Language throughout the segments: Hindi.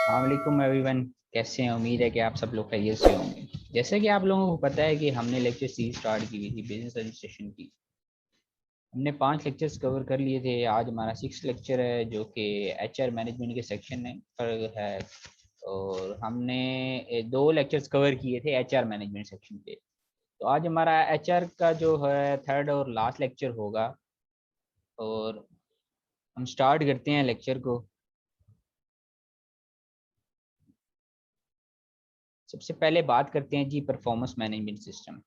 अस्सलाम एवरीवन, कैसे हैं? उम्मीद है कि आप सब लोग खैरियत से होंगे। जैसे कि आप लोगों को पता है कि हमने लेक्चर सीरीज स्टार्ट की हुई थी बिजनेस रजिस्ट्रेशन की। हमने 5 लेक्चर्स कवर कर लिए थे। आज हमारा 6 लेक्चर है जो कि एचआर मैनेजमेंट के सेक्शन में पर है। और हमने 2 लेक्चर्स कवर किए थे एचआर मैनेजमेंट सेक्शन के। तो आज हमारा एचआर का जो है थर्ड और लास्ट लेक्चर होगा। और हम स्टार्ट करते हैं लेक्चर को। सबसे पहले बात करते हैं जी performance management system.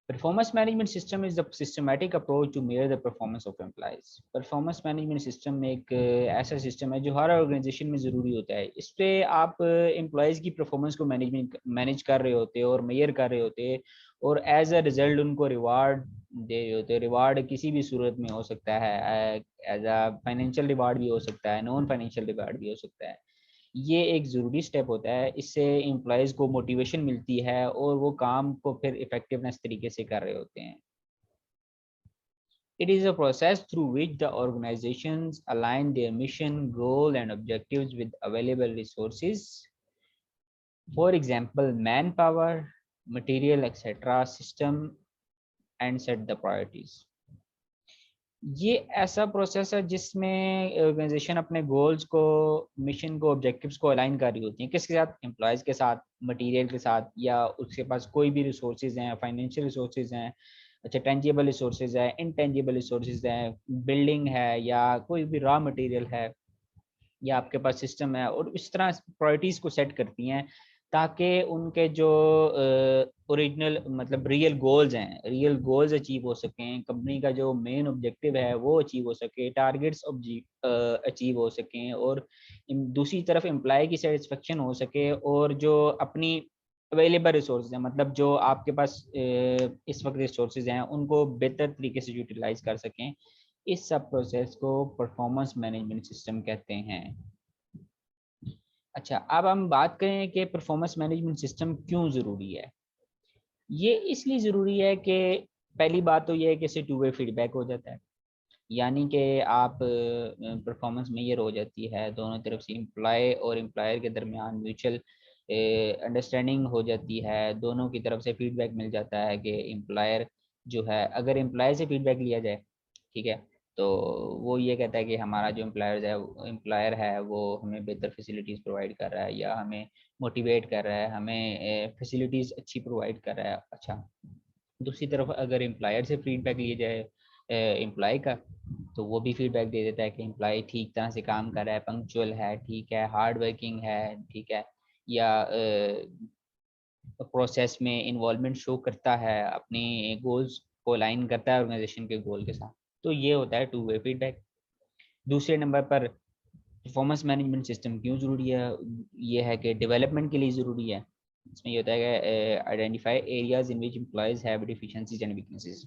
Performance management system is the systematic approach to measure the performance of employees. Performance management system में एक ऐसा सिस्टम है जो हर ऑर्गेनाइजेशन में ज़रूरी होता है। इस पे आप एम्प्लॉयज़ की परफॉर्मेंस को मैनेज कर रहे होते हैं और मेजर कर रहे होते हैं, और एज अ रिजल्ट उनको रिवार्ड दे रहे होते हैं। रिवार्ड किसी भी सूरत में हो सकता है, एज अ फाइनेंशियल रिवार्ड भी हो सकता है, नॉन फाइनेंशियल रिवार्ड भी हो सकता है। ये एक ज़रूरी स्टेप होता है। इससे एम्प्लॉयज़ को मोटिवेशन मिलती है और वो काम को फिर इफेक्टिवनेस तरीके से कर रहे होते हैं। It is a process through which the organizations align their mission, goal and objectives with available resources. For example, manpower, material, etc. system and set the priorities. ये ऐसा प्रोसेस है जिसमें ऑर्गेनाइजेशन अपने गोल्स को, मिशन को, ऑब्जेक्टिव्स को अलाइन कर रही होती है। किसके साथ? एम्प्लॉयज़ के साथ, मटेरियल के साथ, या उसके पास कोई भी रिसोर्सेज हैं, फाइनेंशियल रिसोर्सेज हैं, अच्छा टेंजिबल रिसोर्सेज है, इनटेंजिबल रिसोर्सेज हैं, बिल्डिंग है या कोई भी रॉ मटेरियल है, या आपके पास सिस्टम है। और इस तरह प्रायोरिटीज़ को सेट करती हैं ताकि उनके जो ओरिजिनल मतलब रियल गोल्स हैं, रियल गोल्स अचीव हो सकें, कंपनी का जो मेन ऑब्जेक्टिव है वो अचीव हो सके, टारगेट्स अचीव हो सकें, और दूसरी तरफ एम्प्लॉय की सेटिस्फेक्शन हो सके, और जो अपनी अवेलेबल रिसोर्स हैं, मतलब जो आपके पास इस वक्त रिसोर्सेज हैं, उनको बेहतर तरीके से यूटिलाइज कर सकें। इस सब प्रोसेस को परफॉर्मेंस मैनेजमेंट सिस्टम कहते हैं। अच्छा, अब हम बात करें कि परफॉर्मेंस मैनेजमेंट सिस्टम क्यों ज़रूरी है। ये इसलिए ज़रूरी है कि पहली बात तो ये है कि इससे टू वे फीडबैक हो जाता है, यानी कि आप परफॉर्मेंस मेजर हो जाती है, दोनों तरफ से एम्प्लॉय और एम्प्लॉयर के दरमियान म्यूचुअल अंडरस्टैंडिंग हो जाती है, दोनों की तरफ से फीडबैक मिल जाता है कि एम्प्लॉयर जो है, अगर एम्प्लॉय से फीडबैक लिया जाए, ठीक है, तो वो ये कहता है कि हमारा जो एम्प्लॉयर है वो हमें बेहतर फैसिलिटीज़ प्रोवाइड कर रहा है, या हमें मोटिवेट कर रहा है, हमें फैसिलिटीज़ अच्छी प्रोवाइड कर रहा है। अच्छा, दूसरी तरफ अगर एम्प्लॉयर से फीडबैक लिया जाए एम्प्लॉय का, तो वो भी फीडबैक दे देता है कि एम्प्लॉय ठीक तरह से काम कर रहा है, पंक्चुअल है, ठीक है, हार्ड वर्किंग है, ठीक है, या प्रोसेस में इन्वॉल्वमेंट शो करता है, अपनी गोल्स को अलाइन करता है ऑर्गेनाइजेशन के गोल के साथ। तो ये होता है टू वे फीडबैक। दूसरे नंबर पर परफॉर्मेंस मैनेजमेंट सिस्टम क्यों ज़रूरी है, ये है कि डेवलपमेंट के लिए ज़रूरी है। इसमें ये होता है कि identify areas in which employees have deficiencies and weaknesses.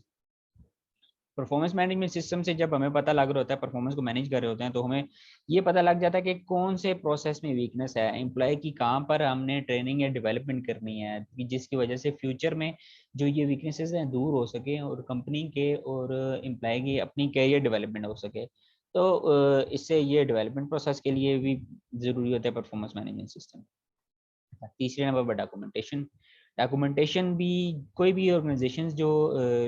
Performance management system से जब हमें पता लग रहा होता है, परफॉर्मेंस को मैनेज कर रहे होते हैं, तो हमें ये पता लग जाता है कि कौन से प्रोसेस में वीकनेस है, एम्प्लॉय की कहाँ पर हमने ट्रेनिंग या डेवलपमेंट करनी है कि जिसकी वजह से फ्यूचर में जो ये वीकनेसेस हैं दूर हो सके, और कंपनी के और एम्प्लॉय की अपनी कैरियर डेवलपमेंट हो सके। तो इससे ये डेवलपमेंट प्रोसेस के लिए भी ज़रूरी होता है परफॉर्मेंस मैनेजमेंट सिस्टम। तीसरे नंबर पर डॉक्यूमेंटेशन। डॉक्यूमेंटेशन भी कोई भी ऑर्गेनाइजेशंस जो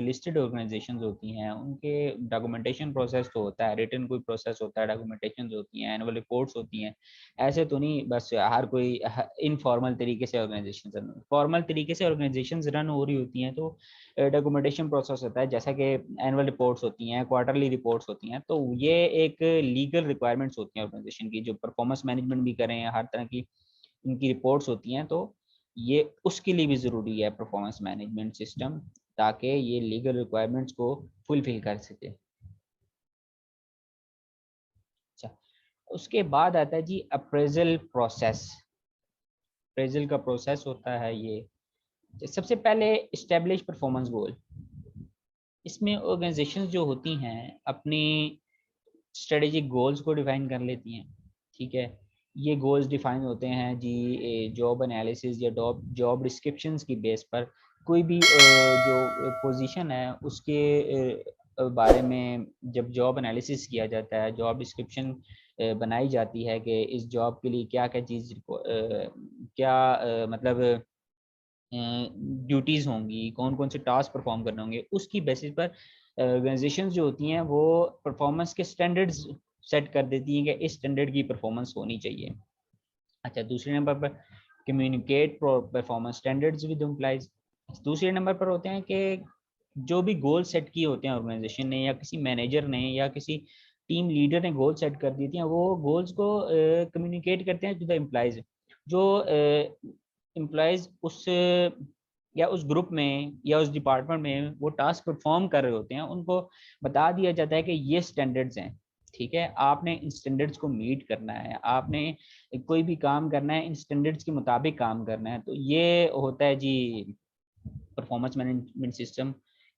लिस्टेड ऑर्गेनाइजेशंस होती हैं उनके डॉक्यूमेंटेशन प्रोसेस तो होता है, रिटन कोई प्रोसेस होता है, डॉक्यूमेंटेशन होती हैं, एनुअल रिपोर्ट्स होती हैं। ऐसे तो नहीं बस हर कोई इनफॉर्मल तरीके से ऑर्गेनाइजेशन, फॉर्मल तरीके से ऑर्गेनाइजेशंस रन हो रही होती हैं, तो डॉक्यूमेंटेशन प्रोसेस होता है, जैसा कि एनुअल रिपोर्ट्स होती हैं, क्वार्टरली रिपोर्ट्स होती हैं। तो ये एक लीगल रिक्वायरमेंट्स होती हैं ऑर्गेनाइजेशन की, जो परफॉर्मेंस मैनेजमेंट भी करें, हर तरह की इनकी रिपोर्ट्स होती हैं। तो ये उसके लिए भी ज़रूरी है परफॉर्मेंस मैनेजमेंट सिस्टम, ताकि ये लीगल रिक्वायरमेंट्स को फुलफिल कर सके। अच्छा, उसके बाद आता है जी अप्रेजल प्रोसेस। अप्रेजल का प्रोसेस होता है ये, सबसे पहले इस्टेब्लिश परफॉर्मेंस गोल। इसमें ऑर्गेनाइजेशंस जो होती हैं अपनी स्ट्रेटेजिक गोल्स को डिफाइन कर लेती हैं, ठीक है। ये गोल्स डिफाइन होते हैं जी जॉब एनालिसिस या जॉब डिस्क्रिप्शंस की बेस पर। कोई भी जो पोजीशन है उसके बारे में जब जॉब एनालिसिस किया जाता है, जॉब डिस्क्रिप्शन बनाई जाती है कि इस जॉब के लिए क्या क्या चीज़ क्या मतलब ड्यूटीज़ होंगी, कौन कौन से टास्क परफॉर्म करने होंगे, उसकी बेसिस पर ऑर्गेनाइजेशंस जो होती हैं वो परफॉर्मेंस के स्टैंडर्ड्स सेट कर देती हैं कि इस स्टैंडर्ड की परफॉर्मेंस होनी चाहिए। अच्छा, दूसरे नंबर पर communicate performance standards with employees. दूसरे नंबर पर होते हैं कि जो भी गोल सेट किए होते हैं ऑर्गेनाइजेशन ने या किसी मैनेजर ने या किसी टीम लीडर ने गोल सेट कर दी थी, वो गोल्स को कम्युनिकेट करते हैं टू द एम्प्लॉइज। जो एम्प्लॉइज उस या उस ग्रुप में या उस डिपार्टमेंट में वो टास्क परफॉर्म कर रहे होते हैं, उनको बता दिया जाता है कि ये स्टैंडर्ड्स हैं, ठीक है, आपने इन स्टैंडर्ड्स को मीट करना है, आपने कोई भी काम करना है इन स्टैंडर्ड्स के मुताबिक काम करना है। तो ये होता है जी परफॉर्मेंस मैनेजमेंट सिस्टम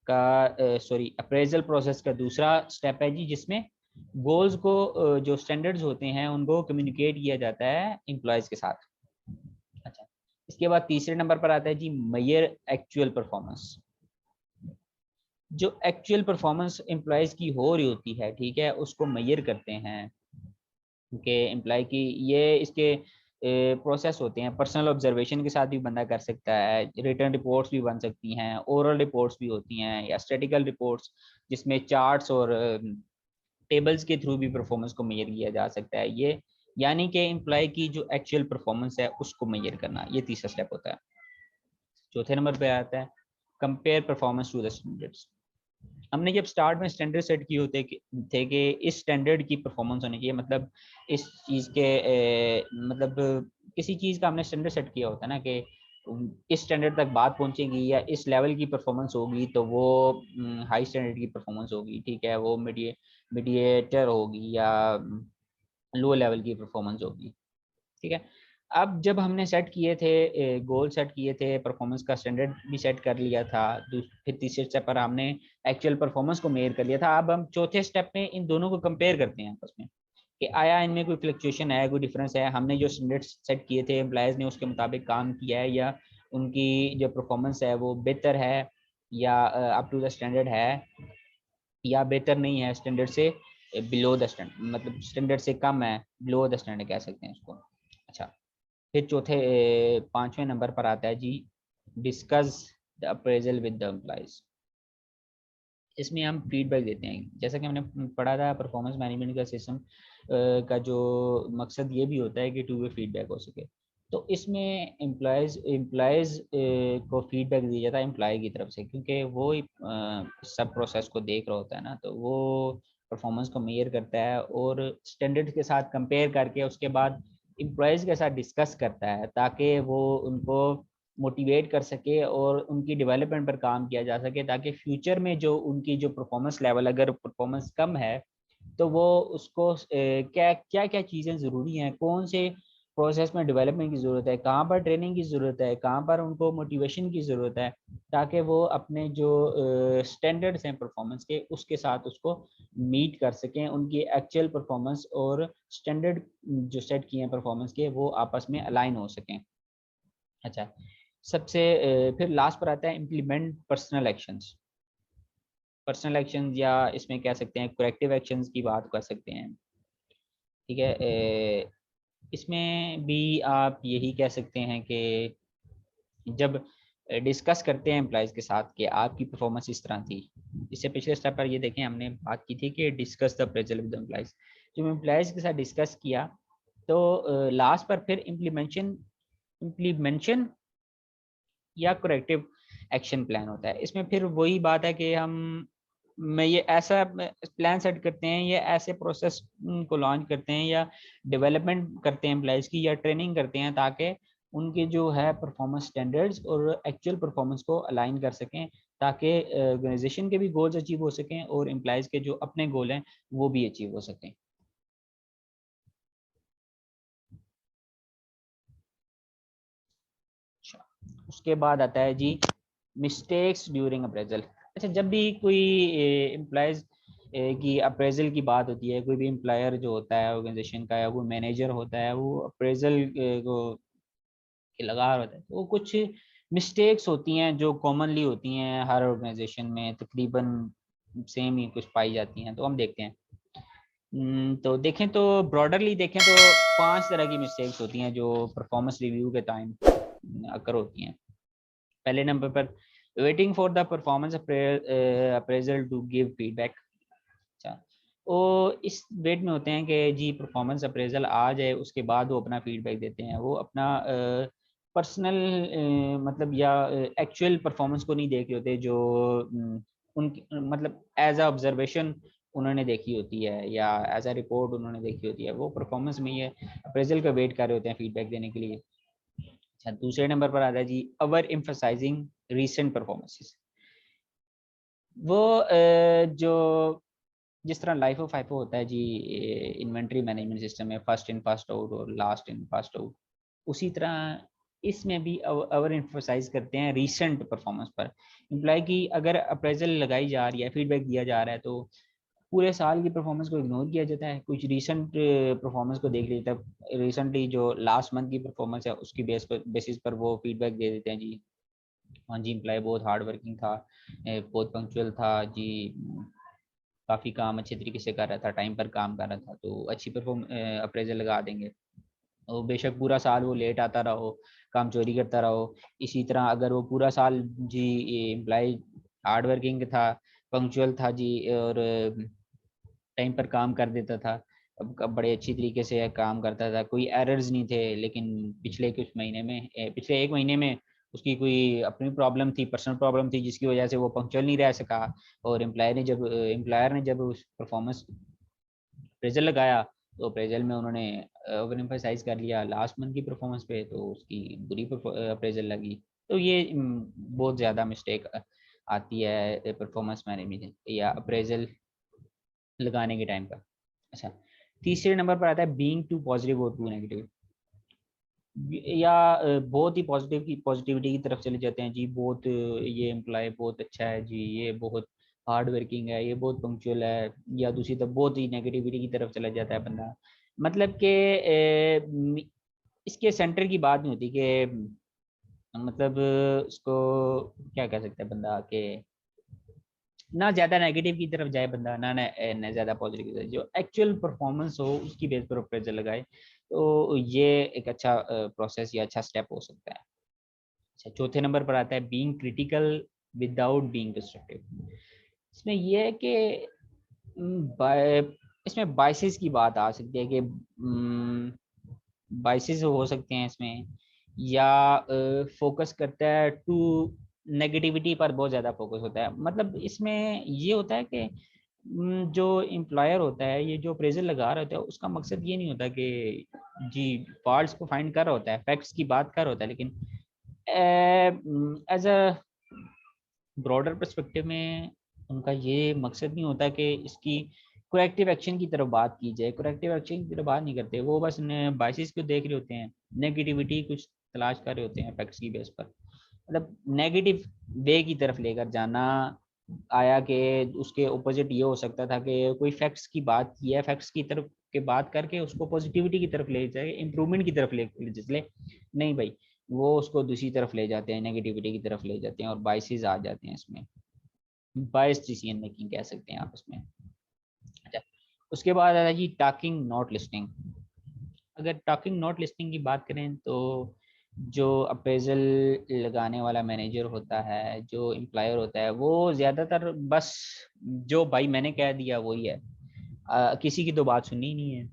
का सॉरी अप्रेजल प्रोसेस का दूसरा स्टेप है जी, जिसमें गोल्स को जो स्टैंडर्ड्स होते हैं उनको कम्युनिकेट किया जाता है एम्प्लॉयज के साथ। अच्छा, इसके बाद तीसरे नंबर पर आता है जी मेजर एक्चुअल परफॉर्मेंस। जो एक्चुअल परफॉर्मेंस एम्प्लॉयज की हो रही होती है, ठीक है, उसको मेजर करते हैं कि एम्प्लॉय की ये इसके प्रोसेस होते हैं। पर्सनल ऑब्जर्वेशन के साथ भी बंदा कर सकता है, रिटर्न रिपोर्ट्स भी बन सकती हैं, ओरल रिपोर्ट्स भी होती हैं, या स्टैटिकल रिपोर्ट्स जिसमें चार्ट्स और टेबल्स के थ्रू भी परफॉर्मेंस को मेजर किया जा सकता है। ये यानी कि एम्प्लॉय की जो एक्चुअल परफॉर्मेंस है उसको मेजर करना, ये तीसरा स्टेप होता है। चौथे नंबर पे आता है compare performance to the standards. हमने जब स्टार्ट में स्टैंडर्ड सेट किए होते थे कि इस स्टैंडर्ड की परफॉर्मेंस होनी चाहिए, मतलब इस चीज़ के मतलब किसी चीज़ का हमने स्टैंडर्ड सेट किया होता है ना कि इस स्टैंडर्ड तक बात पहुंचेगी या इस लेवल की परफॉर्मेंस होगी तो वो हाई स्टैंडर्ड की परफॉर्मेंस होगी, ठीक है, वो मीडिएटर होगी या लो लेवल की परफॉर्मेंस होगी, ठीक है। अब जब हमने सेट किए थे गोल सेट किए थे, परफॉर्मेंस का स्टैंडर्ड भी सेट कर लिया था, फिर तीसरे स्टेप पर हमने एक्चुअल परफॉर्मेंस को मेजर कर लिया था। अब हम चौथे स्टेप में इन दोनों को कंपेयर करते हैं आपस में कि आया इनमें कोई फ्लक्चुएशन है, कोई डिफरेंस है, हमने जो स्टैंडर्ड सेट किए थे एम्प्लॉयज़ ने उसके मुताबिक काम किया है, या उनकी जो परफॉर्मेंस है वो बेहतर है या अप टू द स्टैंडर्ड है, या बेहतर नहीं है, स्टैंडर्ड से बिलो द स्टैंडर्ड, मतलब स्टैंडर्ड से कम है, बिलो द स्टैंडर्ड कह सकते हैं उसको। अच्छा, फिर चौथे पांचवें नंबर पर आता है जी discuss the appraisal with the employees. इसमें हम फीडबैक देते हैं, जैसा कि हमने पढ़ा था परफॉर्मेंस मैनेजमेंट का सिस्टम का जो मकसद ये भी होता है कि टू वे फीडबैक हो सके। तो इसमें एम्प्लॉयज़ को फीडबैक दिया जाता है एम्प्लॉय की तरफ से, क्योंकि वो ही सब प्रोसेस को देख रहा होता है ना, तो वो परफॉर्मेंस को मेजर करता है और स्टैंडर्ड के साथ कंपेयर करके उसके बाद एम्प्लॉयज़ के साथ डिस्कस करता है ताकि वो उनको मोटिवेट कर सके और उनकी डेवलपमेंट पर काम किया जा सके, ताकि फ्यूचर में जो उनकी जो परफॉर्मेंस लेवल अगर परफॉर्मेंस कम है तो वो उसको क्या क्या क्या चीज़ें ज़रूरी हैं, कौन से प्रोसेस में डेवलपमेंट की ज़रूरत है, कहाँ पर ट्रेनिंग की ज़रूरत है, कहाँ पर उनको मोटिवेशन की ज़रूरत है, ताकि वो अपने जो स्टैंडर्ड्स हैं परफॉर्मेंस के उसके साथ उसको मीट कर सकें, उनकी एक्चुअल परफॉर्मेंस और स्टैंडर्ड जो सेट किए हैं परफॉर्मेंस के वो आपस में अलाइन हो सकें। अच्छा, सबसे फिर लास्ट पर आता है implement personal actions. Personal actions या इसमें कह सकते हैं करेक्टिव एक्शंस की बात कर सकते हैं, ठीक है। इसमें भी आप यही कह सकते हैं कि जब डिस्कस करते हैं एम्प्लॉयज़ के साथ कि आपकी परफॉर्मेंस इस तरह थी, इससे पिछले स्टेप पर ये देखें हमने बात की थी कि discuss the appraisal with employees. जब एम्प्लॉयज़ के साथ डिस्कस किया तो लास्ट पर फिर इम्प्लीमेंशन या करेक्टिव एक्शन प्लान होता है। इसमें फिर वही बात है कि हम मैं ये ऐसा प्लान सेट करते हैं या ऐसे प्रोसेस को लॉन्च करते हैं या डेवलपमेंट करते हैं एम्प्लॉयज़ की या ट्रेनिंग करते हैं ताकि उनके जो है परफॉर्मेंस स्टैंडर्ड्स और एक्चुअल परफॉर्मेंस को अलाइन कर सकें, ताकि ऑर्गेनाइजेशन के भी गोल्स अचीव हो सकें और एम्प्लॉयज़ के जो अपने गोल हैं वो भी अचीव हो सकें। अच्छा, उसके बाद आता है जी मिस्टेक्स ड्यूरिंग अप्रेजल। अच्छा, जब भी कोई एम्प्लॉयज़ की अप्रेजल की बात होती है, कोई भी एम्प्लॉयर जो होता है ऑर्गेनाइजेशन का या कोई मैनेजर होता है वो अप्रेजल को के लगा होता है, तो वो कुछ मिस्टेक्स होती हैं जो कॉमनली होती हैं हर ऑर्गेनाइजेशन में तकरीबन सेम ही कुछ पाई जाती हैं। तो हम देखते हैं। तो देखें तो ब्रॉडरली देखें तो 5 तरह की मिस्टेक्स होती हैं जो परफॉर्मेंस रिव्यू के टाइम अकर होती हैं। पहले नंबर पर waiting for the performance appraisal to give feedback. अच्छा, वो इस वेट में होते हैं कि जी परफॉर्मेंस अप्रेजल आ जाए, उसके बाद वो अपना फीडबैक देते हैं। वो अपना पर्सनल मतलब या एक्चुअल परफॉर्मेंस को नहीं देख रहे होते, जो उनकी मतलब एज अ ऑब्जर्वेशन उन्होंने देखी होती है या एज अ रिपोर्ट उन्होंने देखी होती है। वो परफॉर्मेंस में ये अप्रेजल का वेट कर रहे होते हैं फीडबैक देने के लिए। अच्छा, दूसरे नंबर पर आता है जी अवर एम्फसाइजिंग रीसेंट परफॉर्मेंसेस। वो जो जिस तरह लाइफ ऑफ फाइफो होता है जी इन्वेंट्री मैनेजमेंट सिस्टम में, फर्स्ट इन फर्स्ट आउट और लास्ट इन फर्स्ट आउट, उसी तरह इसमें भी अवर एम्फसाइज करते हैं रीसेंट परफॉर्मेंस पर। इम्प्लाई की अगर अप्रेजल लगाई जा रही है, फीडबैक दिया जा रहा है, तो पूरे साल की परफॉर्मेंस को इग्नोर किया जाता है, कुछ रीसेंट परफॉर्मेंस को देख लेता है। रिसेंटली जो लास्ट मंथ की परफॉर्मेंस है उसकी बेसिस पर वो फीडबैक दे देते हैं जी। हाँ जी, इम्प्लाई बहुत हार्ड वर्किंग था, बहुत पंक्चुअल था जी, काफ़ी काम अच्छे तरीके से कर रहा था, टाइम पर काम कर रहा था, तो अच्छी अप्रेजल लगा देंगे। और बेशक पूरा साल वो लेट आता रहो, काम चोरी करता रहो, इसी तरह अगर वो पूरा साल जी एम्प्लॉय हार्ड वर्किंग था, पंक्चुअल था जी, और टाइम पर काम कर देता था, अब बड़े अच्छी तरीके से काम करता था, कोई एरर्स नहीं थे, लेकिन पिछले कुछ महीने में पिछले 1 महीने में उसकी कोई अपनी प्रॉब्लम थी, पर्सनल प्रॉब्लम थी, जिसकी वजह से वो पंक्चुअल नहीं रह सका। और एम्प्लॉयर ने जब उस परफॉर्मेंस अप्रेजल लगाया, तो अप्रेजल में उन्होंने ओवर एम्फसाइज कर लिया लास्ट मंथ की परफॉर्मेंस पे, तो उसकी बुरी अप्रेजल लगी। तो ये बहुत ज़्यादा मिस्टेक आती है परफॉर्मेंस मैनेजमेंट या अप्रेजल लगाने के टाइम पर। अच्छा, तीसरे नंबर पर आता है बीइंग टू पॉजिटिव और टू नेगेटिव, या बहुत ही पॉजिटिविटी की तरफ चले जाते हैं जी। बहुत ये एम्प्लॉय बहुत अच्छा है जी, ये बहुत हार्ड वर्किंग है, ये बहुत पंक्चुअल है, या दूसरी तरफ बहुत ही नेगेटिविटी की तरफ चला जाता है बंदा। मतलब कि इसके सेंटर की बात नहीं होती कि मतलब उसको क्या कह सकते हैं बंदा के ना ज़्यादा नेगेटिव की तरफ जाए बंदा, ना ज़्यादा पॉजिटिव की तरफ, जो एक्चुअल परफॉर्मेंस हो उसकी बेस पर अप्रेजल लगाए, तो ये एक अच्छा प्रोसेस या अच्छा स्टेप हो सकता है। अच्छा, चौथे नंबर पर आता है being critical without being destructive. इसमें यह है कि इसमें बाइसेस की बात आ सकती है कि बाइसेस हो सकते हैं इसमें, या फोकस करता है टू नेगेटिविटी पर बहुत ज़्यादा फोकस होता है। मतलब इसमें ये होता है कि जो एम्प्लॉयर होता है, ये जो अप्रेजल लगा रहा होता है, उसका मकसद ये नहीं होता कि जी फॉल्ट्स को फाइंड कर रहा होता है, फैक्ट्स की बात कर रहा होता है, लेकिन एज अ ब्रॉडर पर्सपेक्टिव में उनका ये मकसद नहीं होता कि इसकी करेक्टिव एक्शन की तरफ बात की जाए। करेक्टिव एक्शन की तरफ बात नहीं करते, वो बस बाइसिस को देख रहे होते हैं, नेगेटिविटी कुछ तलाश कर रहे होते हैं फैक्ट्स की बेस पर। मतलब नेगेटिव वे की तरफ लेकर जाना आया कि उसके ऑपोजिट ये हो सकता था कि कोई फैक्ट्स की बात की है, फैक्ट्स की तरफ के बात करके उसको पॉजिटिविटी की तरफ ले जाए, इम्प्रूवमेंट की तरफ ले चले। नहीं भाई, वो उसको दूसरी तरफ ले जाते हैं, नेगेटिविटी की तरफ ले जाते हैं, और बाइसेस आ जाते हैं इसमें, बायस डिसीजन मेकिंग कह सकते हैं आप इसमें। अच्छा, उसके बाद आता है जी टॉकिंग नॉट लिस्टिंग। अगर टॉकिंग नॉट लिस्टिंग की बात करें तो जो अप्रेजल लगाने वाला मैनेजर होता है, जो एम्प्लॉयर होता है, वो ज़्यादातर बस जो भाई मैंने कह दिया वही है, किसी की तो बात सुननी ही नहीं है।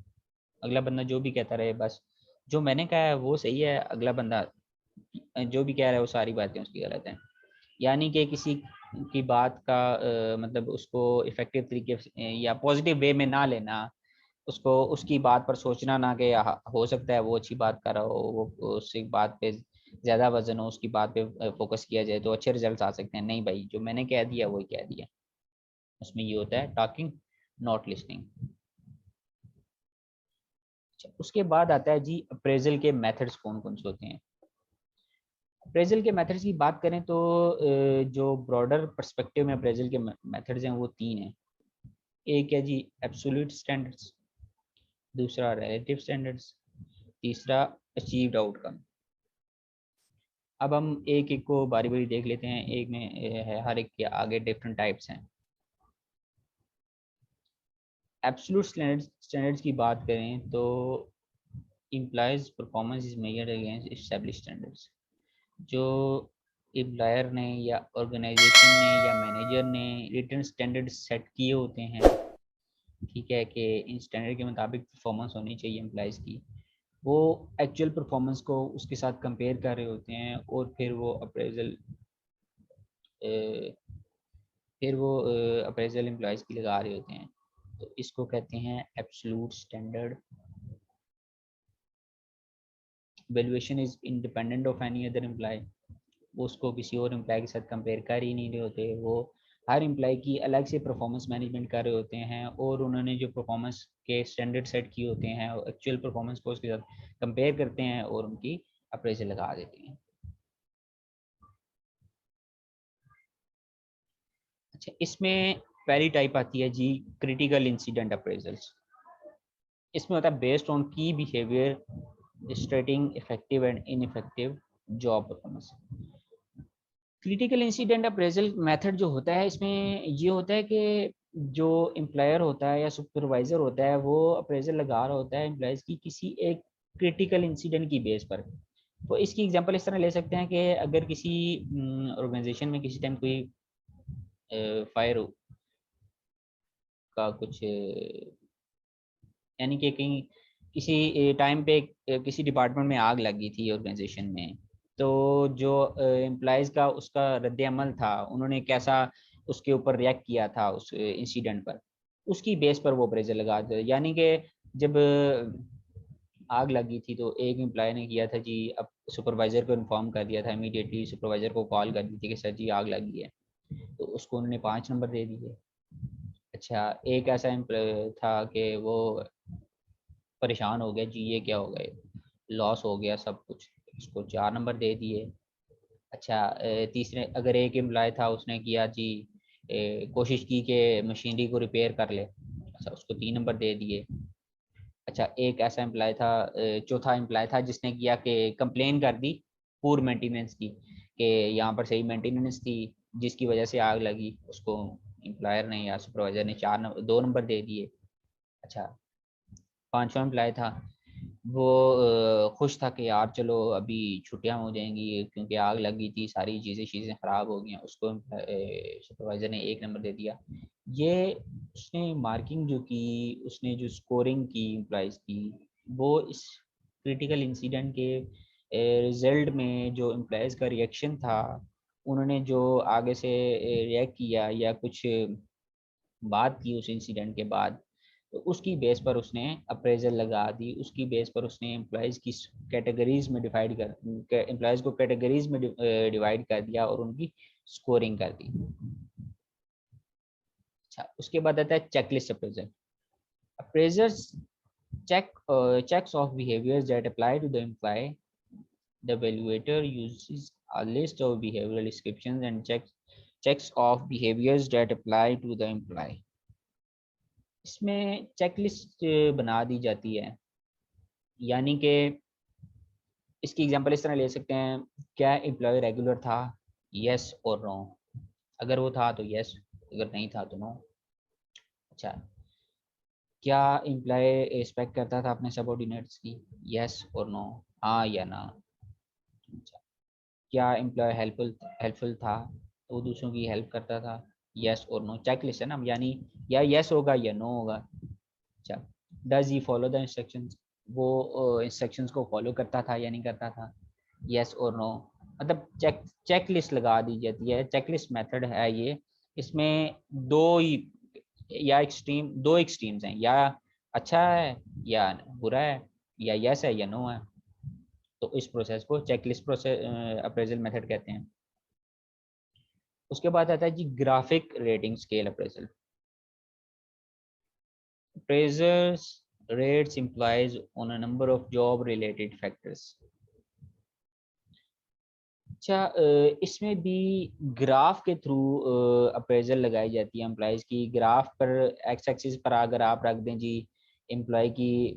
अगला बंदा जो भी कहता रहे, बस जो मैंने कहा है वो सही है, अगला बंदा जो भी कह रहा है वो सारी बातें उसकी गलत हैं। यानी कि किसी की बात का मतलब उसको इफेक्टिव तरीके से या पॉजिटिव वे में ना लेना, उसको उसकी बात पर सोचना ना कि हो सकता है वो अच्छी बात कर रहा हो, वो उसकी बात पे ज़्यादा वजन हो, उसकी बात पे फोकस किया जाए तो अच्छे रिजल्ट आ सकते हैं। नहीं भाई, जो मैंने कह दिया वही कह दिया। उसमें ये होता है टॉकिंग नॉट लिसनिंग। उसके बाद आता है जी अप्रेजल के मेथड्स कौन कौन से होते हैं। अप्रेजल के मेथड्स की बात करें तो जो ब्रॉडर पर्सपेक्टिव में अप्रेजल के मेथड्स हैं वो 3 हैं। एक है जी एब्सोल्यूट स्टैंडर्ड्स, दूसरा रिलेटिव स्टैंडर्ड्स, तीसरा अचीव्ड आउटकम। अब हम एक एक को बारी बारी देख लेते हैं, एक में है हर एक के आगे डिफरेंट टाइप्स हैं। एब्सोल्यूट स्टैंडर्ड्स की बात करें तो employees performance is measured against established standards. जो एम्प्लॉयर ने या ऑर्गेनाइजेशन ने या मैनेजर ने रिटर्न स्टैंडर्ड सेट किए होते हैं, ठीक है, कि इन स्टैंडर्ड के मुताबिक परफॉर्मेंस होनी चाहिए एम्प्लॉयज़ की, वो एक्चुअल परफॉर्मेंस को उसके साथ कंपेयर कर रहे होते हैं और फिर वो अप्रेजल एम्प्लॉयज़ की लगा रहे होते हैं। तो इसको कहते हैं absolute standard. Valuation is independent of any other employee. वो उसको किसी और एम्प्लॉय के साथ कंपेयर कर ही नहीं रहे होते, वो हर एम्प्लॉय की अलग से परफॉर्मेंस मैनेजमेंट कर रहे होते हैं और उन्होंने जो परफॉर्मेंस के स्टैंडर्ड सेट किए होते हैं एक्चुअल परफॉर्मेंस को उसके साथ कंपेयर करते हैं और उनकी अप्रेजल लगा देते हैं। अच्छा, इसमें पहली टाइप आती है जी क्रिटिकल इंसिडेंट अप्रेजल्स। इसमें होता है बेस्ड ऑन की behaviour स्टेटिंग effective and ineffective job performance. Critical incident appraisal method जो होता है, इसमें ये होता है कि जो एम्प्लॉयर होता है या सुपरवाइजर होता है वो अप्रेजल लगा रहा होता है एम्प्लॉयज़ की किसी एक क्रिटिकल इंसिडेंट की बेस पर। तो इसकी एग्जांपल इस तरह ले सकते हैं कि अगर किसी ऑर्गेनाइजेशन में किसी टाइम कोई फायर का कुछ यानी कि कहीं किसी टाइम पे किसी डिपार्टमेंट में आग लगी थी ऑर्गेनाइजेशन में, तो जो एम्प्लॉयज़ का उसका रद्द अमल था, उन्होंने कैसा उसके ऊपर रिएक्ट किया था उस इंसिडेंट पर, उसकी बेस पर वो अप्रेजल लगा दे। यानी कि जब आग लगी थी तो एक एम्प्लॉय ने किया था जी, अब सुपरवाइज़र को इन्फॉर्म कर दिया था, इमीडिएटली सुपरवाइज़र को कॉल कर दी थी कि सर जी आग लगी है, तो उसको उन्होंने 5 नंबर दे दिए। अच्छा, एक ऐसा एम्प्लॉय था कि वो परेशान हो गया जी, ये क्या हो गए, लॉस हो गया सब कुछ, उसको 4 नंबर दे दिए। अच्छा, तीसरे अगर एक एम्प्लॉय था उसने किया जी, कोशिश की कि मशीनरी को रिपेयर कर ले, अच्छा उसको 3 नंबर दे दिए। अच्छा, एक ऐसा एम्प्लॉय था, चौथा एम्प्लॉय था जिसने किया कि कंप्लेन कर दी पूर मेंटेनेंस की, कि यहाँ पर सही मेंटेनेंस थी जिसकी वजह से आग लगी, उसको एम्प्लॉयर ने या सुपरवाइजर ने 2 नंबर दे दिए। अच्छा, पांचवा एम्प्लॉय था, वो खुश था कि यार चलो अभी छुट्टियां हो जाएंगी क्योंकि आग लगी थी, सारी चीज़ें ख़राब हो गई हैं, उसको सुपरवाइज़र ने 1 नंबर दे दिया। ये उसने मार्किंग जो की, उसने जो स्कोरिंग की एम्प्लॉयज़ की, वो इस क्रिटिकल इंसिडेंट के रिजल्ट में जो एम्प्लॉयज़ का रिएक्शन था, उन्होंने जो आगे से रिएक्ट किया या कुछ बात की उस इंसिडेंट के बाद, तो उसकी बेस पर उसने अप्रेजल लगा दी, उसकी बेस पर उसने एम्प्लॉयज़ की कैटेगरीज में डिवाइड कर एम्प्लॉयज़ को कैटेगरीज में डिवाइड कर दिया और उनकी स्कोरिंग कर दी। अच्छा, उसके बाद आता है checklist appraisal. Appraisers checks of behaviors that apply to the employee. The evaluator uses a list of behavioral descriptions and checks of behaviors that apply to the employee. इसमें चेकलिस्ट बना दी जाती है, यानी कि इसकी एग्जांपल इस तरह ले सकते हैं, क्या एम्प्लॉय रेगुलर था, यस और नो। अगर वो था तो यस, अगर नहीं था तो नो। अच्छा, क्या एम्प्लॉय रिस्पेक्ट करता था अपने सबऑर्डिनेट्स की, यस और नो, हाँ या ना। अच्छा, क्या एम्प्लॉय हेल्पफुल था, तो वो दूसरों की हेल्प करता था, यस और नो। चेकलिस्ट है ना, यानी या यस होगा या नो होगा। अच्छा, does he follow the instructions, वो इंस्ट्रक्शंस को फॉलो करता था या नहीं करता था, यस और नो। मतलब चेक लिस्ट लगा दी जाती है, चेकलिस्ट मेथड है ये। इसमें दो एक्सट्रीम्स हैं, या अच्छा है या बुरा है, या यस है या नो है। तो इस प्रोसेस को चेकलिस्ट प्रोसेस अप्रेजल मेथड कहते हैं। उसके बाद आता है जी graphic rating scale appraisal. Appraisers rates implies on a number of job related factors. अच्छा, इसमें भी ग्राफ के थ्रू अप्रेजल लगाई जाती है एम्प्लॉयज़ की। ग्राफ पर एक्स एक्सिस पर अगर आप रख दें जी एम्प्लॉय की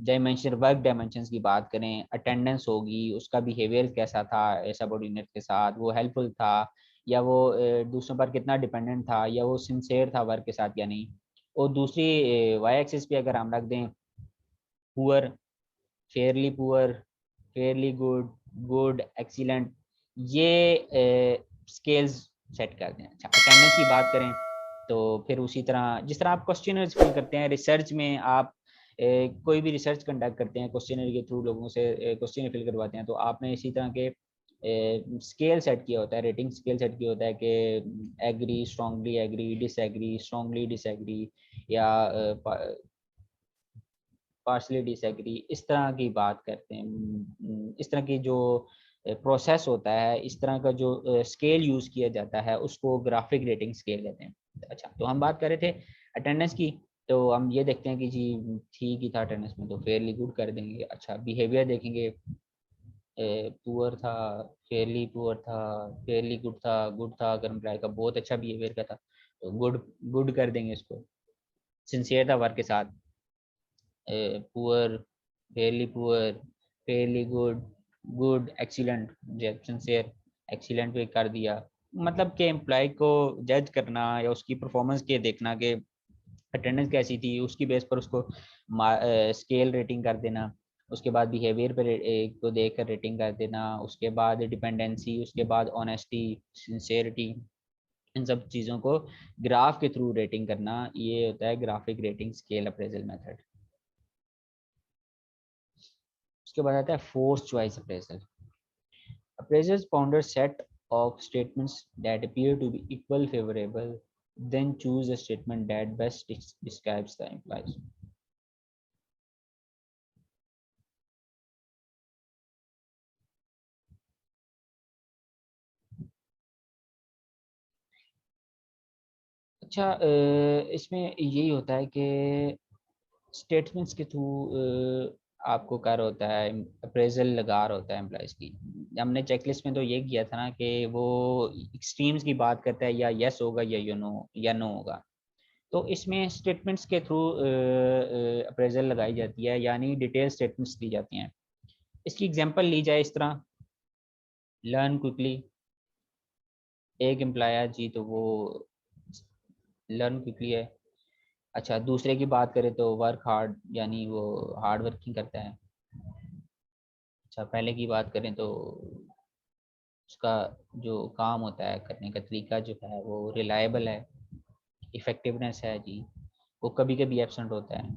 डायमेंशन, वर्क डायमेंशंस की बात करें, अटेंडेंस होगी, उसका बिहेवियर कैसा था सबऑर्डिनेट के साथ, वो हेल्पफुल था या वो दूसरों पर कितना डिपेंडेंट था, या वो सिंसियर था वर्क के साथ या नहीं। और दूसरी वाई एक्सिस पे अगर हम रख दें poor, Fairlie poor, fairly good, good, excellent, ये स्केल्स सेट कर दें। अच्छा, अटेंडेंस की बात करें तो फिर उसी तरह जिस तरह आप क्वेश्चनर फिल करते हैं रिसर्च में, आप कोई भी रिसर्च कंडक्ट करते हैं क्वेश्चनर के थ्रू, लोगों से क्वेश्चन फिल करवाते हैं, तो आपने इसी तरह के स्केल सेट किया होता है, रेटिंग स्केल सेट किया होता है कि agree, strongly agree, disagree, strongly disagree, या पार्शली डिसएग्री, इस तरह की बात करते हैं। इस तरह की जो प्रोसेस होता है, इस तरह का जो स्केल यूज़ किया जाता है, उसको ग्राफिक रेटिंग स्केल कहते हैं। अच्छा, तो हम बात कर रहे थे अटेंडेंस की, तो हम ये देखते हैं कि जी ठीक ही था अटेंडेंस में, तो फेयरली गुड कर देंगे। अच्छा, बिहेवियर देखेंगे, पुअर था, फेयरली पुअर था, फेयरली गुड था, अगर एम्प्लॉय का बहुत अच्छा बिहेवियर का था तो गुड, गुड कर देंगे इसको। सिंसियर था वर्क के साथ, poor, poor, fairly good, good, excellent, sincere, excellent पे कर दिया। मतलब कि एम्प्लॉय को जज करना या उसकी परफॉर्मेंस के देखना कि अटेंडेंस कैसी थी, उसकी बेस पर उसको स्केल रेटिंग कर देना। उसके बाद बिहेवियर पर को देख कर रेटिंग कर देना। उसके बाद डिपेंडेंसी, उसके बाद ऑनेस्टी, सिंसेरिटी, इन सब चीज़ों को ग्राफ के थ्रू रेटिंग करना, ये होता है graphic rating scale appraisal method. उसके बाद आता है force choice appraisal. Appraisers ponder set of statements that appear to be equal favorable, then choose a statement that best describes the implies. अच्छा, इसमें यही होता है कि स्टेटमेंट्स के थ्रू आपको कर होता है, अप्रेजल लगा रहा होता है एम्प्लॉयज़ की। हमने चेकलिस्ट में तो ये किया था ना कि वो एक्सट्रीम्स की बात करता है, या यस होगा या नो, या नो होगा। तो इसमें स्टेटमेंट्स के थ्रू अप्रेजल लगाई जाती है, यानी डिटेल स्टेटमेंट्स दी जाती हैं। इसकी एग्जांपल ली जाए इस तरह, लर्न क्विकली, एक एम्प्लॉयर जी तो वो लर्न क्विकली है। अच्छा, दूसरे की बात करें तो वर्क हार्ड, यानी वो हार्ड वर्किंग करता है। अच्छा, पहले की बात करें तो उसका जो काम होता है करने का तरीका जो है वो रिलायबल है, इफ़ेक्टिवनेस है जी, वो कभी कभी एब्सेंट होता है।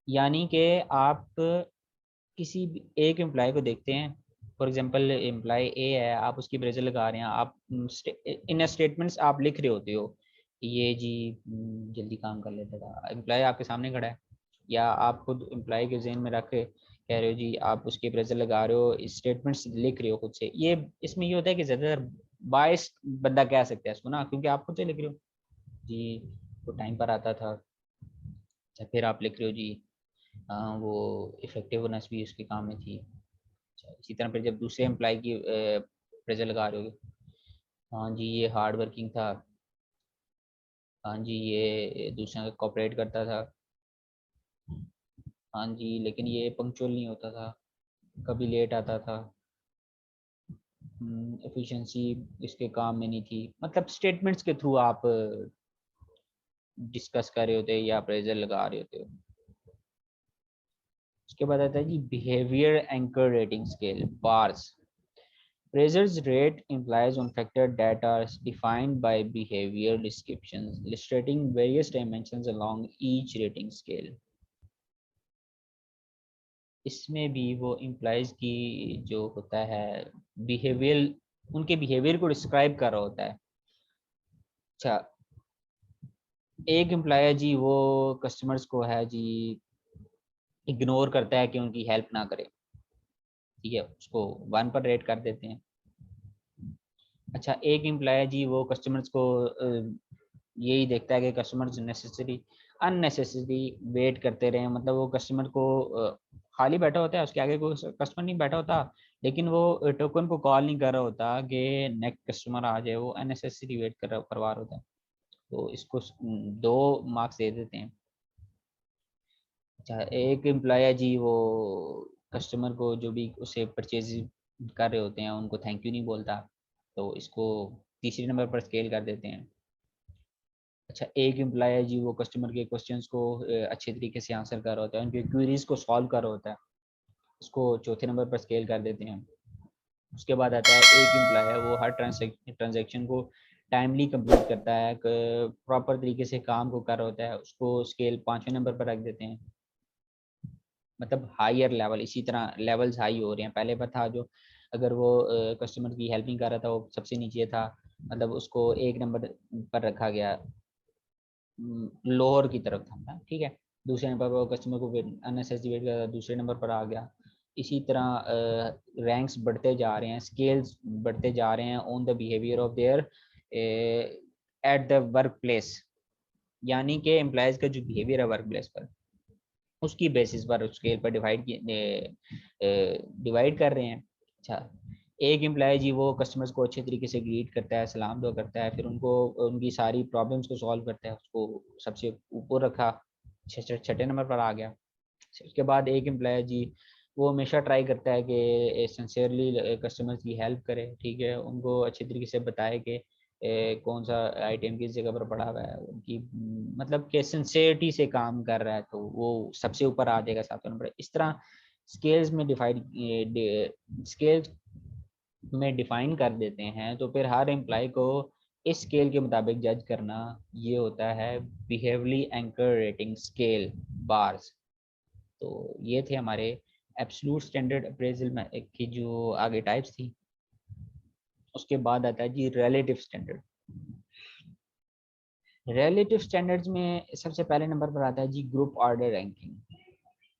यानी कि आप किसी भी एक एम्प्लॉय को देखते हैं, फॉर एग्जांपल एम्प्लॉय ए है, आप उसकी अप्रेजल लगा रहे हैं, आप इन स्टेटमेंट्स आप लिख रहे होते हो कि ये जी जल्दी काम कर लेता था, एम्प्लॉय आपके सामने खड़ा है, या आप खुद एम्प्लॉय के जहन में रख के कह रहे हो जी, आप उसकी अप्रेजल लगा रहे हो, स्टेटमेंट्स लिख रहे हो खुद से। ये इसमें ये होता है कि ज़्यादातर बायस बंदा कह सकता है इसको ना, क्योंकि आप खुद से लिख रहे हो जी, वो टाइम पर आता था। अच्छा, फिर आप लिख रहे हो जी वो इफेक्टिवनेस भी उसके काम में थी। अच्छा, इसी तरह फिर जब दूसरे एम्प्लॉय की अप्रेजल लगा रहे हो, हाँ जी ये हार्ड वर्किंग था, हाँ जी ये दूसरों का कोऑपरेट करता था, हाँ जी लेकिन ये पंक्चुअल नहीं होता था, कभी लेट आता था, एफिशिएंसी इसके काम में नहीं थी। मतलब स्टेटमेंट्स के थ्रू आप डिस्कस कर रहे होते या अप्रेजल लगा रहे होते हो। उसके बाद आता है जी behaviour anchor rating scale, BARS. Appraisers rate implies on factors that are defined by behavior descriptions, illustrating various dimensions along each rating scale. इसमें भी वो इम्प्लाइज की जो होता है बिहेवियर, उनके बिहेवियर को डिस्क्राइब कर रहा होता है। अच्छा, एक एम्प्लॉयर जी वो कस्टमर्स को है जी इग्नोर करता है कि उनकी हेल्प ना करे, ठीक है, उसको 1 पर रेट कर देते हैं। अच्छा, एक एम्प्लॉयर जी वो कस्टमर्स को यही देखता है कि कस्टमर्स नेसेसरी अननेसेसरी वेट करते रहे, मतलब वो कस्टमर को खाली बैठा होता है, उसके आगे कोई कस्टमर नहीं बैठा होता, लेकिन वो टोकन को कॉल नहीं कर रहा होता कि नेक्स्ट कस्टमर आ जाए, वो अननेसेसरी वेट करवा रहा होता है। तो इसको 2 मार्क्स दे देते हैं। अच्छा, एक एम्प्लॉयर जी वो कस्टमर को जो भी उसे परचेज कर रहे होते हैं उनको थैंक यू नहीं बोलता, तो इसको तीसरे नंबर पर स्केल कर देते हैं। अच्छा, एक एम्प्लॉय है जी, वो कस्टमर के क्वेश्चंस को अच्छे तरीके से आंसर कर रहा होता है, उनकी क्वेरीज को सॉल्व कर रहा होता है, उसको चौथे नंबर पर स्केल कर देते हैं। उसके बाद आता है एक एम्प्लॉय है, वो हर ट्रांजैक्शन को टाइमली कंप्लीट करता है, प्रॉपर तरीके से काम को कर रहा होता है, उसको स्केल 5वें नंबर पर रख देते हैं। मतलब हायर लेवल, इसी तरह लेवल्स हाई हो रहे हैं। पहले पर था जो, अगर वो कस्टमर की हेल्पिंग कर रहा था वो सबसे नीचे था, मतलब उसको एक नंबर पर रखा गया, लोअर की तरफ था, ठीक है। दूसरे नंबर पर कस्टमर को अननेसेसरी वेट कर, दूसरे नंबर पर आ गया। इसी तरह रैंक्स बढ़ते जा रहे हैं, स्केल्स बढ़ते जा रहे हैं on the behaviour of their at the workplace, यानी कि एम्प्लॉयज़ का जो बिहेवियर है वर्क प्लेस पर, उसकी बेसिस पर स्केल पर डिवाइड कर रहे हैं। अच्छा, एक एम्प्लॉय जी वो कस्टमर्स को अच्छे तरीके से ग्रीट करता है, सलाम दुआ करता है, फिर उनको उनकी सारी प्रॉब्लम्स को सॉल्व करता है, उसको सबसे ऊपर रखा, छठे नंबर पर आ गया। उसके बाद एक एम्प्लॉय जी वो हमेशा ट्राई करता है कि सिंसियरली कस्टमर्स की हेल्प करे, ठीक है, उनको अच्छे तरीके से बताए कि कौन सा आइटम किस जगह पर पड़ा हुआ है, उनकी मतलब कि सिंसियरिटी से काम कर रहा है, तो वो सबसे ऊपर आ जाएगा 7वें नंबर। इस तरह स्केल्स में स्केल्स में डिफाइन कर देते हैं, तो फिर हर एम्प्लॉय को इस स्केल के मुताबिक जज करना, ये होता है बिहेवली एंकर रेटिंग स्केल बार्स। तो ये थे हमारे एब्सोल्यूट स्टैंडर्ड अप्रेजल में की जो आगे टाइप्स थी। उसके बाद आता है जी रिलेटिव स्टैंडर्ड। रिलेटिव स्टैंडर्ड्स में सबसे पहले नंबर पर आता है जी group order ranking.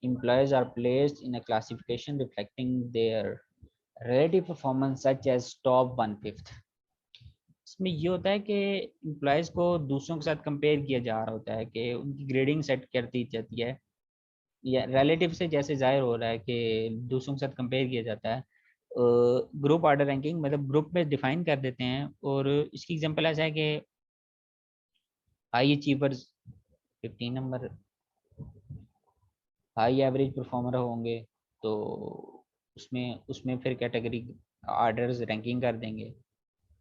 Employees are placed in a classification reflecting their relative performance such as top 1/5। इसमें ये होता है कि एम्प्लॉयज़ को दूसरों के साथ कंपेयर किया जा रहा होता है कि उनकी ग्रेडिंग सेट कर दी जाती है, या रिलेटिव से जैसे जाहिर हो रहा है कि दूसरों के साथ कंपेयर किया जाता है। ग्रुप ऑर्डर रैंकिंग मतलब ग्रुप में डिफाइन कर देते हैं, और इसकी एग्जांपल ऐसा है कि high achievers 15 number, high average performer होंगे तो उसमें उसमें फिर कैटेगरी ऑर्डर्स रैंकिंग कर देंगे।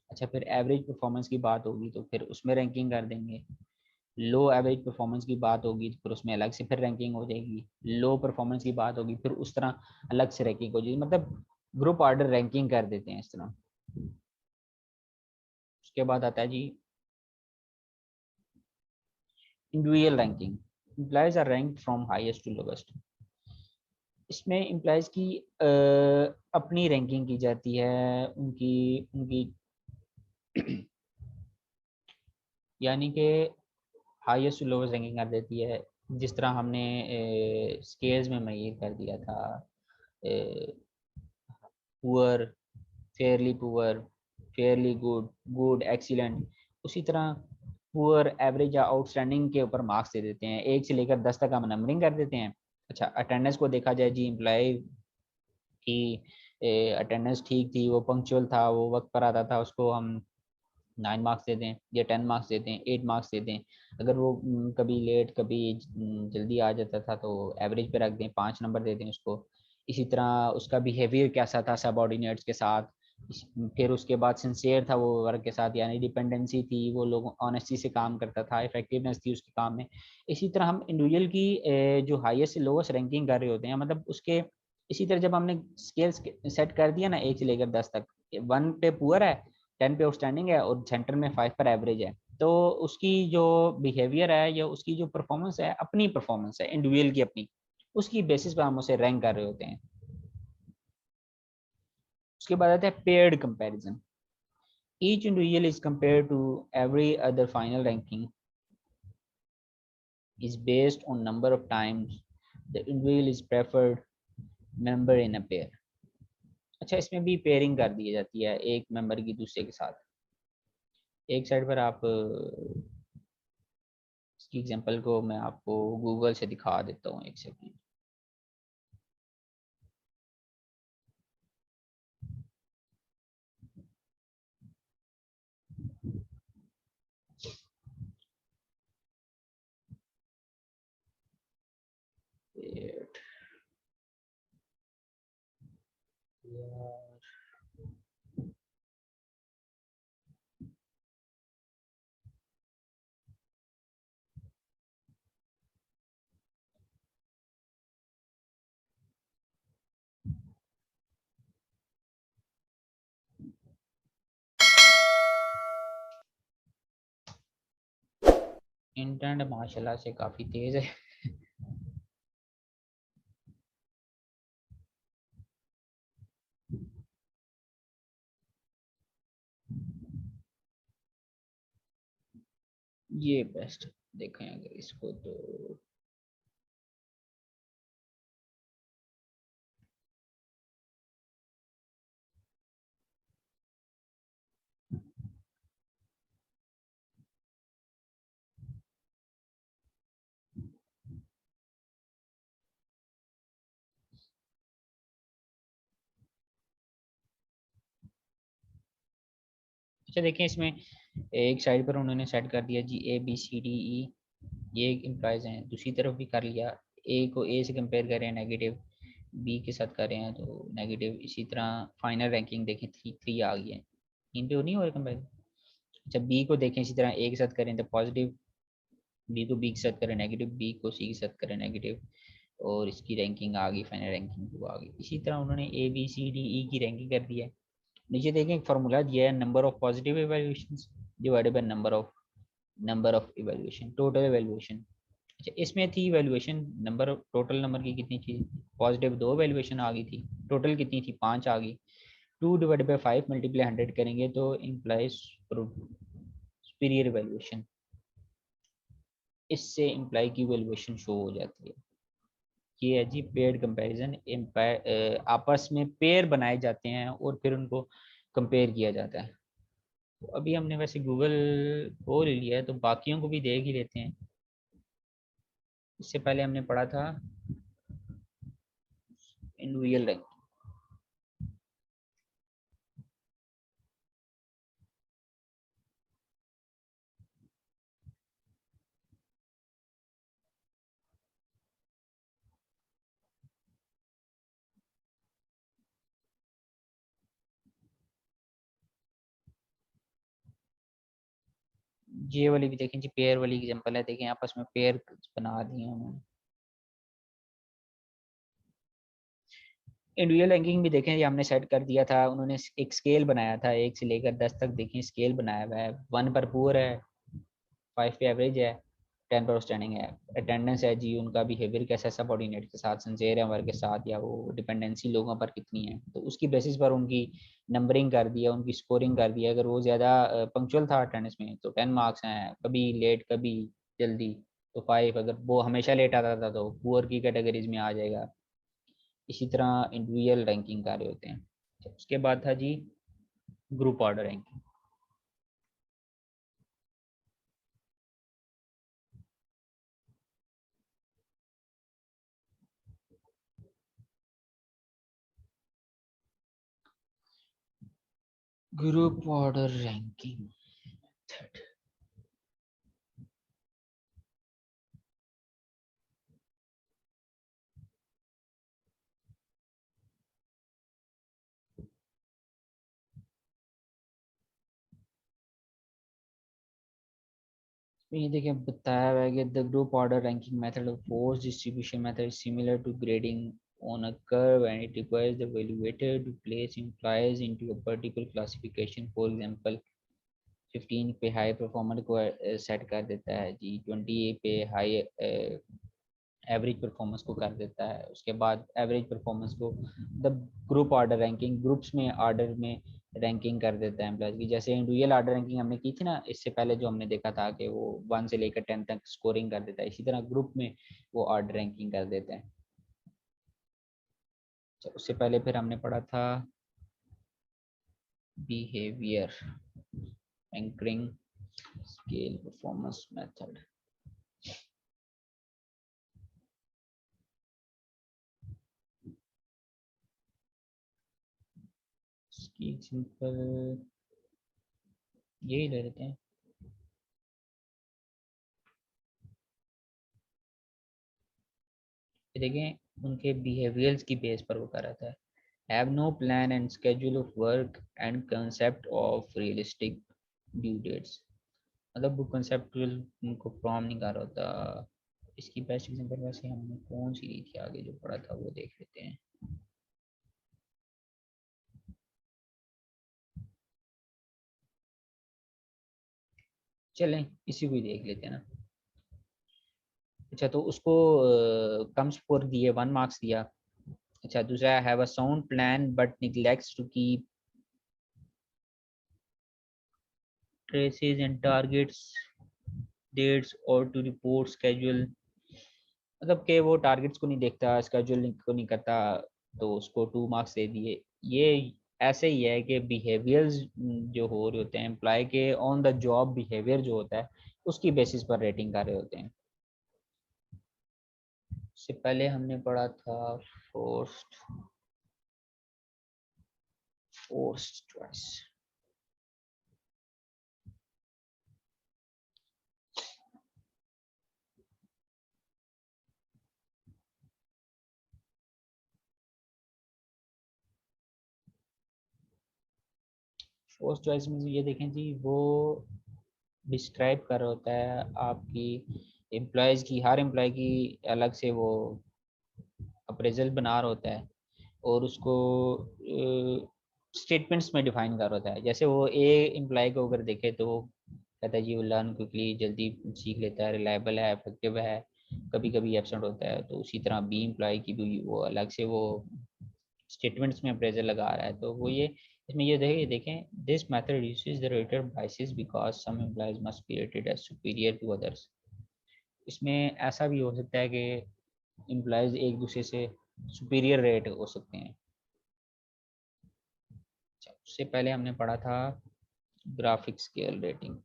अच्छा, फिर एवरेज परफॉर्मेंस की बात होगी तो फिर उसमें रैंकिंग कर देंगे। लो एवरेज परफॉर्मेंस की बात होगी तो फिर उसमें अलग से फिर रैंकिंग हो जाएगी। लो परफॉर्मेंस की बात होगी फिर उस तरह अलग से रैंकिंग हो जाएगी, मतलब ग्रुप ऑर्डर रैंकिंग कर देते हैं इस तरह। उसके बाद आता है जी individual ranking. Employees are rank from highest to lowest. इसमें एम्प्लॉयज की अपनी रैंकिंग की जाती है, उनकी उनकी यानी कि हाईएस्ट टू लोवेस्ट रैंकिंग कर देती है। जिस तरह हमने स्केल्स में मैं कर दिया था, poor, Fairlie poor, fairly good, good, excellent, उसी तरह पुअर, एवरेज या आउटस्टैंडिंग के ऊपर मार्क्स दे देते हैं, 1 से लेकर 10 तक हम नंबरिंग कर देते हैं। अच्छा, अटेंडेंस को देखा जाए जी, एम्प्लॉय की अटेंडेंस ठीक थी, वो पंक्चुअल था, वो वक्त पर आता था, उसको हम 9 मार्क्स दे दें, या 10 मार्क्स दे दें, 8 मार्क्स दे दें। अगर वो कभी लेट कभी जल्दी आ जाता था तो एवरेज पे रख दें, 5 नंबर दे दें उसको। इसी तरह उसका बिहेवियर कैसा था सबॉर्डिनेट्स के साथ, फिर उसके बाद सिंसियर था वो वर्क के साथ, यानी डिपेंडेंसी थी, वो लोग ऑनेस्टी से काम करता था, इफेक्टिवनेस थी उसके काम में। इसी तरह हम इंडिविजुअल की जो हाईएस्ट से लोवेस्ट रैंकिंग कर रहे होते हैं, मतलब उसके इसी तरह जब हमने स्केल्स सेट कर दिया ना 1 से लेकर 10 तक, 1 पे पुअर है, 10 पे आउटस्टैंडिंग है, और सेंटर में 5 पर एवरेज है, तो उसकी जो बिहेवियर है या उसकी जो परफॉर्मेंस है, अपनी परफॉर्मेंस है इंडिविजुअल की अपनी, उसकी बेसिस पे हम उसे रैंक कर रहे होते हैं। उसके बाद आता है paired comparison. Each individual is compared to every other, final ranking is based on number of times the individual is preferred member in a pair। अच्छा, इसमें भी पेयरिंग कर दी जाती है एक मेंबर की दूसरे के साथ। एक साइड पर आप इसकी एग्जांपल को मैं आपको गूगल से दिखा देता हूँ, एक सेकंड। इंटरनेट माशाल्लाह से काफ़ी तेज़ है। ये बेस्ट देखें अगर इसको तो। अच्छा देखें इसमें एक साइड पर उन्होंने सेट कर दिया जी ABCDE, ये इम्प्लाइज हैं। दूसरी तरफ भी कर लिया, ए को ए से कंपेयर करें नेगेटिव, बी के साथ कर रहे हैं तो नेगेटिव। इसी तरह फाइनल रैंकिंग देखें 3 आ गई है। इन पे नहीं हो रहा कंपेयर। अच्छा बी को देखें इसी तरह ए के साथ करें तो पॉजिटिव, बी को बी के साथ करें नेगेटिव, बी को सी के साथ करें नेगेटिव, और इसकी रैंकिंग आ गई, फाइनल रैंकिंग वो आ गई। इसी तरह उन्होंने ABCDE की रैंकिंग कर दी है। नीचे देखें एक फार्मूला दिया है, number of positive evaluation divided by number of evaluation, total evaluation. अच्छा इसमें थी इवेल्युएशन नंबर, टोटल नंबर की कितनी थी, पॉजिटिव 2 इवेल्युएशन आ गई थी, टोटल कितनी थी 5 आ गई। 2 डिवाइडेड बाई 5 मल्टीप्लाई 100 करेंगे तो इम्प्लाइज सुपीरियर इवेल्युएशन। इससे इम्प्लाई की इवेल्युएशन शो हो जाती है। ये है जी पेयर कंपैरिजन। आपस में पेयर बनाए जाते हैं और फिर उनको कंपेयर किया जाता है। तो अभी हमने वैसे गूगल को ले लिया है तो बाकियों को भी देख ही लेते हैं। इससे पहले हमने पढ़ा था इंडिविजुअल रैंक। ये वाली भी देखें जी, पेयर वाली एग्जांपल है, देखें आपस में पेयर बना दिए उन्होंने। इंडिविजुअल रैंकिंग भी देखें, ये हमने सेट कर दिया था, उन्होंने एक स्केल बनाया था 1 से लेकर 10 तक, देखें स्केल बनाया हुआ है। 1 पर पुअर है, 5 पे एवरेज है, 10 पर आउटस्टैंडिंग है। अटेंडेंस है जी, उनका बिहेवियर कैसा है सबऑर्डिनेट के साथ, सिंसियर है वर्क के साथ, या वो डिपेंडेंसी लोगों पर कितनी है, तो उसकी बेसिस पर उनकी नंबरिंग कर दिया, उनकी स्कोरिंग कर दिया। अगर वो ज़्यादा पंक्चुअल था अटेंडेंस में तो 10 मार्क्स हैं, कभी लेट कभी जल्दी तो 5, अगर वो हमेशा लेट आता था तो पुअर की कैटेगरीज में आ जाएगा। इसी तरह इंडिविजुअल रैंकिंग कर रहे होते हैं। उसके बाद था जी group order ranking. Group order ranking ये देखिए बताया हुआ है कि the group order ranking method of force distribution method similar to grading on a curve and it requires the evaluator to place implies into a particular classification. For example 15 पे हाई परफॉर्मर को सेट कर देता है जी, 20 पे हाई एवरेज परफॉर्मेंस को कर देता है, उसके बाद एवरेज परफॉर्मेंस को the group order ranking groups में ऑर्डर में रैंकिंग कर देता है एम्प्लॉयज की। जैसे इंडिविजुअल ऑर्डर रैंकिंग हमने की थी ना इससे पहले, जो हमने देखा था कि वो 1 से लेकर 10 तक स्कोरिंग कर देता है, इसी तरह ग्रुप में वो ऑर्डर रैंकिंग कर देता है। तो उससे पहले फिर हमने पढ़ा था behaviour anchoring scale performance method. इसकी सिंपल यही ले लेते हैं। देखें उनके बिहेवियर्स की बेस पर वो कर रहा था। Have no plan and schedule of work and concept of realistic due dates, मतलब वो कंसेप्चुअल उनको प्रॉम नहीं कर रहा होता। इसकी बेस्ट एग्जांपल वैसे हमने कौन सी ली थी, आगे जो पढ़ा था वो देख लेते हैं। चलें इसी को ही देख लेते हैं ना। अच्छा, तो उसको कम स्कोर दिए, 1 मार्क्स दिया। अच्छा, दूसरा, have a sound plan but neglects to keep traces and targets, dates और टू रिपोर्ट स्केड्यूल। मतलब कि वो टारगेट्स को नहीं देखता, स्केड्यूल को नहीं करता, तो उसको 2 मार्क्स दे दिए। ये ऐसे ही है कि बिहेवियर्स जो हो रहे होते हैं एम्प्लॉय के, ऑन द जॉब बिहेवियर जो होता है उसकी बेसिस पर रेटिंग कर रहे होते हैं। इससे पहले हमने पढ़ा था forced forced choice. Forced choice में ये देखें जी, वो डिस्क्राइब कर रहा होता है आपकी एम्प्लॉयज़ की, हर एम्प्लॉय की अलग से वो अप्रेजल बना रहा होता है, और उसको स्टेटमेंट्स में डिफाइन कर होता है। जैसे वो ए एम्प्लॉय को अगर देखे तो वो कहता है जी वो लर्न क्विकली, जल्दी सीख लेता है, रिलायबल है, इफेक्टिव है, कभी कभी एबसेंट होता है। तो उसी तरह बी एम्प्लॉय की भी वो अलग से वो स्टेटमेंट्स में अप्रेजल लगा रहा है। तो वो ये इसमें ये देखें, this method reduces the rated biases because some employees must be rated as superior to others. इसमें ऐसा भी हो सकता है कि एम्प्लॉयज एक दूसरे से सुपीरियर रेट हो सकते हैं। उससे पहले हमने पढ़ा था ग्राफिक स्केल रेटिंग।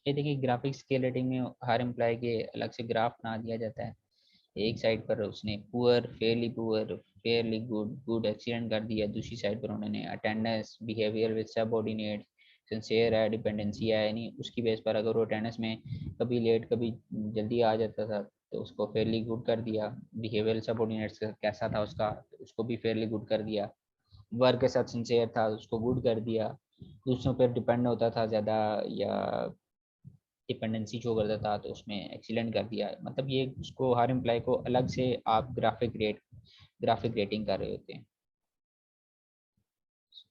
ये देखिए, ग्राफिक स्केल रेटिंग में हर एम्प्लॉय के अलग से ग्राफ बना दिया जाता है। एक साइड पर उसने poor, fairly good, good excellent कर दिया। दूसरी साइड पर उन्होंने attendance, behaviour with subordinate, sincere है, डिपेंडेंसी है, यानी उसकी बेस पर अगर वो अटेंडेंस में कभी लेट कभी जल्दी आ जाता था तो उसको फेयरली गुड कर दिया। बिहेवियर सबऑर्डिनेट्स कैसा था उसका, उसको भी फेयरली गुड कर दिया। वर्क के साथ सिंसियर था, उसको गुड कर दिया। दूसरों पर डिपेंड होता था ज़्यादा या डिपेंडेंसी शो करता था तो उसमें एक्सीलेंट कर दिया। मतलब ये उसको हर एम्प्लॉय को अलग से आप ग्राफिक रेटिंग कर रहे होते हैं।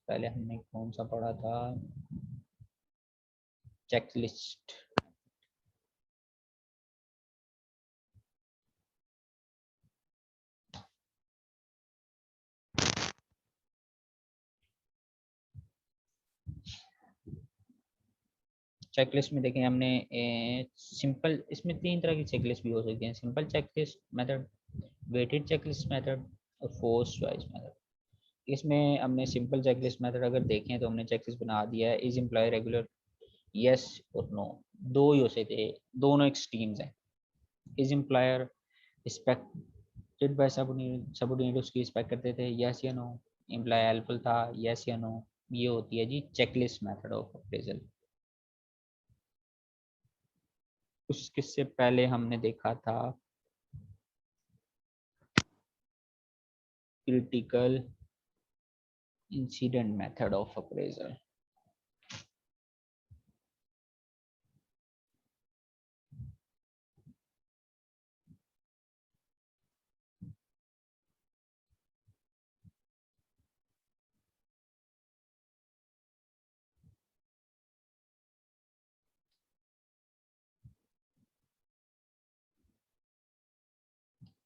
पहले हमने कौन सा पढ़ा था, चेकलिस्ट। चेकलिस्ट में देखें हमने सिंपल, इसमें 3 तरह की चेकलिस्ट भी हो सकती हैं, simple checklist method, weighted checklist method और फोर्स चॉइस मेथड। इसमें हमने सिंपल चेकलिस्ट मेथड अगर देखें तो हमने चेकलिस्ट बना दिया है, इज एम्प्लॉय रेगुलर, यस और नो। दो ही हो सकते थे, दोनों एक्सट्रीम्स हैं। Is employer respected by subordinate, उसकी रिस्पेक्ट करते थे, यस या नो। एम्प्लॉय हेल्पफुल था, यस या नो। ये होती है जी चेकलिस्ट मेथड ऑफ अप्रेजल। उसके पहले हमने देखा था critical incident method of appraisal.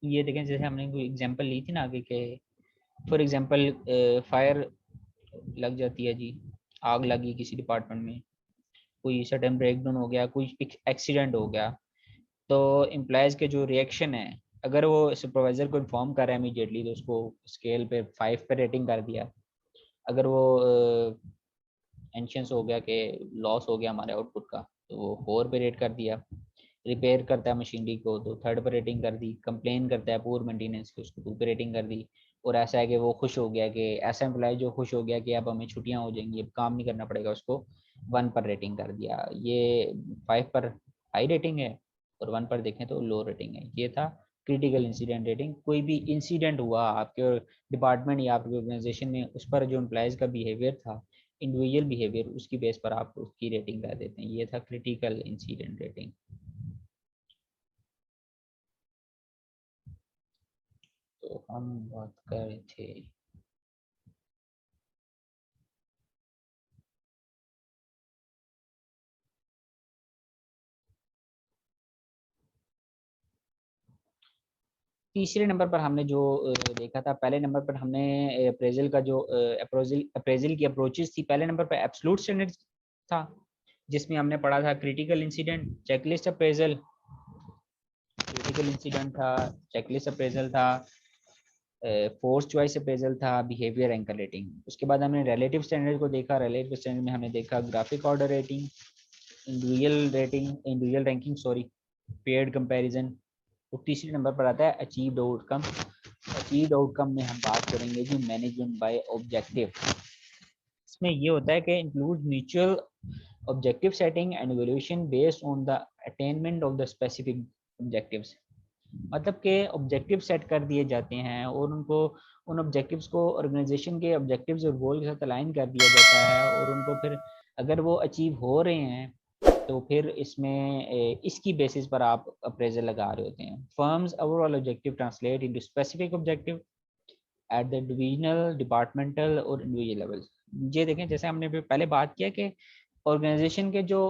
ये देखें, जैसे हमने कोई एग्जांपल ली थी ना आगे के, फॉर एग्जांपल फायर लग जाती है जी, आग लगी किसी डिपार्टमेंट में, कोई सडन ब्रेकडाउन हो गया, कोई एक्सीडेंट हो गया, तो एम्प्लॉयज़ के जो रिएक्शन है, अगर वो सुपरवाइज़र को इन्फॉर्म कर रहा है इमीडिएटली तो उसको स्केल पे 5 पे रेटिंग कर दिया। अगर वो एंशियंस हो गया कि लॉस हो गया हमारे आउटपुट का तो वो 4 पे रेट कर दिया। रिपेयर करता है मशीनरी को तो 3rd पर रेटिंग कर दी। कंप्लेन करता है पुअर मेंटेनेंस की, उसको 2 पे रेटिंग कर दी। और ऐसा है कि वो खुश हो गया, कि ऐसा एम्प्लॉय जो खुश हो गया कि अब हमें छुट्टियां हो जाएंगी, अब काम नहीं करना पड़ेगा, उसको 1 पर रेटिंग कर दिया। ये 5 पर हाई रेटिंग है और 1 पर देखें तो लो रेटिंग है। ये था क्रिटिकल इंसिडेंट रेटिंग। कोई भी इंसिडेंट हुआ आपके डिपार्टमेंट या आपके ऑर्गेनाइजेशन में, उस पर जो एम्प्लॉयज़ का बिहेवियर था इंडिविजुअल बिहेवियर, उसकी बेस पर आप उसकी रेटिंग दे देते हैं। ये था क्रिटिकल इंसिडेंट रेटिंग। तो हम बात कर रहे थे तीसरे नंबर पर हमने जो देखा था, पहले नंबर पर हमने अप्रेजल का जो अप्रेजल की अप्रोचेस थी, पहले नंबर पर एब्सोल्यूट स्टैंडर्ड था, जिसमें हमने पढ़ा था critical incident, checklist appraisal, critical incident था, चेकलिस्ट अप्रेजल था, फोर्स चॉइस अप्रेजल था, बिहेवियर एंकर रेटिंग। उसके बाद हमने रिलेटिव स्टैंडर्ड को देखा। रिलेटिव स्टैंडर्ड में हमने देखा graphic order rating, individual ranking sorry, paired comparison. तो तीसरे नंबर पर आता है अचीव्ड आउटकम। अचीव्ड आउटकम में हम बात करेंगे जी मैनेजमेंट बाय ऑब्जेक्टिव। इसमें ये होता है कि include mutual objective setting and evaluation based on the attainment of the specific objectives. मतलब के ऑब्जेक्टिव सेट कर दिए जाते हैं और उनको, उन ऑब्जेक्टिव्स को ऑर्गेनाइजेशन के ऑब्जेक्टिव्स और गोल के साथ अलाइन कर दिया जाता है, और उनको फिर अगर वो अचीव हो रहे हैं तो फिर इसमें इसकी बेसिस पर आप अप्रेजल लगा रहे होते हैं। Firms overall objective translate into specific objective at the divisional, departmental और इंडिविजुअल लेवल। ये देखें, जैसे हमने पहले बात किया कि ऑर्गेनाइजेशन के जो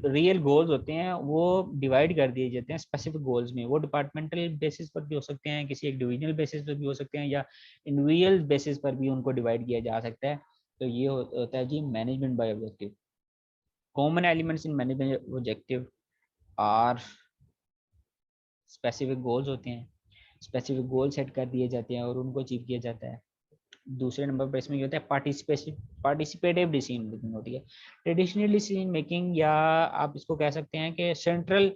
रियल गोल्स होते हैं वो डिवाइड कर दिए जाते हैं स्पेसिफिक गोल्स में। वो डिपार्टमेंटल बेसिस पर भी हो सकते हैं, किसी एक डिविजनल बेसिस पर भी हो सकते हैं, या इंडिविजुअल बेसिस पर भी उनको डिवाइड किया जा सकता है। तो ये होता है जी management by objective. Common elements in management objective are specific goals होते हैं, स्पेसिफिक गोल सेट कर दिए जाते हैं और उनको अचीव किया जाता है। दूसरे नंबर पर इसमें क्या होता है, पार्टिसिपेटिव डिसीजन मेकिंग होती है। ट्रेडिशनल डिसीजन मेकिंग, या आप इसको कह सकते हैं कि सेंट्रल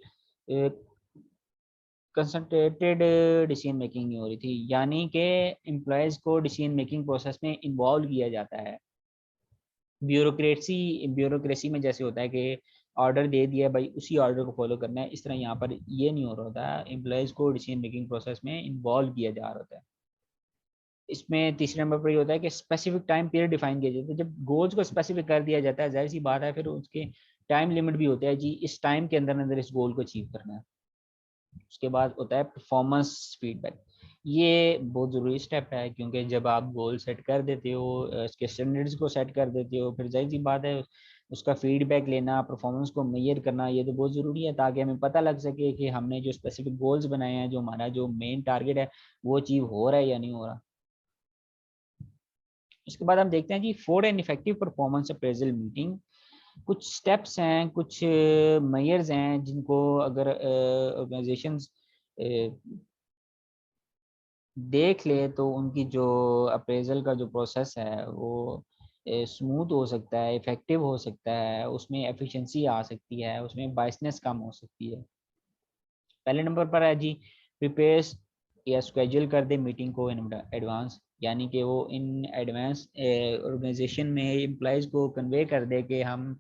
कंसंट्रेटेड डिसीजन मेकिंग नहीं हो रही थी, यानी कि एम्प्लॉयज को डिसीजन मेकिंग प्रोसेस में इन्वॉल्व किया जाता है। ब्यूरोक्रेसी में जैसे होता है कि ऑर्डर दे दिया भाई, उसी ऑर्डर को फॉलो करना है, इस तरह यहाँ पर ये नहीं हो रहा होता है। एम्प्लॉयज को डिसीजन मेकिंग प्रोसेस में इन्वॉल्व किया जा रहा होता है। इसमें तीसरे नंबर पर ये होता है कि स्पेसिफिक टाइम पीरियड डिफाइन किया जाता है। जब गोल्स को स्पेसिफिक कर दिया जाता है, जाहिर सी बात है फिर उसके टाइम लिमिट भी होता है जी, इस टाइम के अंदर अंदर इस गोल को अचीव करना है। उसके बाद होता है परफॉर्मेंस फीडबैक। ये बहुत ज़रूरी स्टेप है, क्योंकि जब आप गोल सेट कर देते हो, इसके स्टैंडर्ड्स को सेट कर देते हो, फिर जाहिर सी बात है उसका फीडबैक लेना, परफॉर्मेंस को मेजर करना, ये तो बहुत ज़रूरी है, ताकि हमें पता लग सके कि हमने जो स्पेसिफिक गोल्स बनाए हैं, जो हमारा जो मेन टारगेट है, वो अचीव हो रहा है या नहीं हो रहा। इसके बाद हम देखते हैं जी for an effective performance appraisal meeting. कुछ स्टेप्स हैं, कुछ मेयर्स हैं जिनको अगर ऑर्गेनाइजेशंस देख ले तो उनकी जो अप्रेजल का जो प्रोसेस है वो स्मूथ हो सकता है, इफेक्टिव हो सकता है, उसमें एफिशिएंसी आ सकती है, उसमें बाइसनेस कम हो सकती है। पहले नंबर पर है जी प्रिपेयर्स या स्केड्यूल कर दे मीटिंग को इन एडवांस, यानी कि वो इन एडवांस ऑर्गेनाइजेशन में एम्प्लॉयज़ को कन्वे कर दे कि हम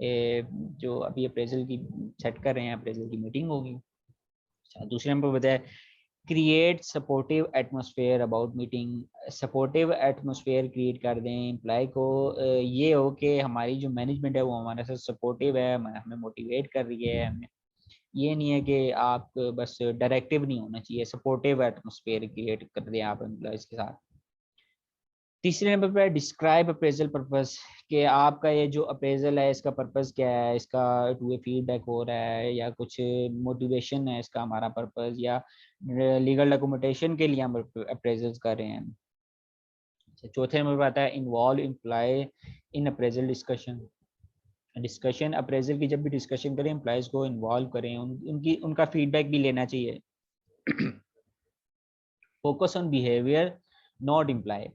जो अभी अप्रेजल की सेट कर रहे हैं, अप्रेजल की मीटिंग होगी। अच्छा, दूसरे नंबर पर बताया create supportive atmosphere about meeting. Supportive atmosphere create कर दें एम्प्लॉय को, ये हो कि हमारी जो मैनेजमेंट है वो हमारे साथ सपोर्टिव है, हमें मोटिवेट कर रही है। हमें ये नहीं है कि आप बस डायरेक्टिव नहीं होना चाहिए, सपोर्टिव एटमोसफेयर क्रिएट कर दें आप एम्प्लॉयज़ के साथ। तीसरे नंबर पर डिस्क्राइब अप्रेजल पर्पस, कि आपका ये जो अप्रेजल है इसका पर्पस क्या है, इसका टू वे फीडबैक हो रहा है या कुछ मोटिवेशन है इसका हमारा पर्पस, या लीगल डॉक्यूमेंटेशन के लिए हम अप्रेजल्स कर रहे हैं। चौथे नंबर पर आता है involve employee in appraisal discussion. Discussion appraisal की जब भी डिस्कशन करें, एम्प्लॉयज़ को इन्वॉल्व करें, उनकी उनका फीडबैक भी लेना चाहिए। Focus on behaviour not employee,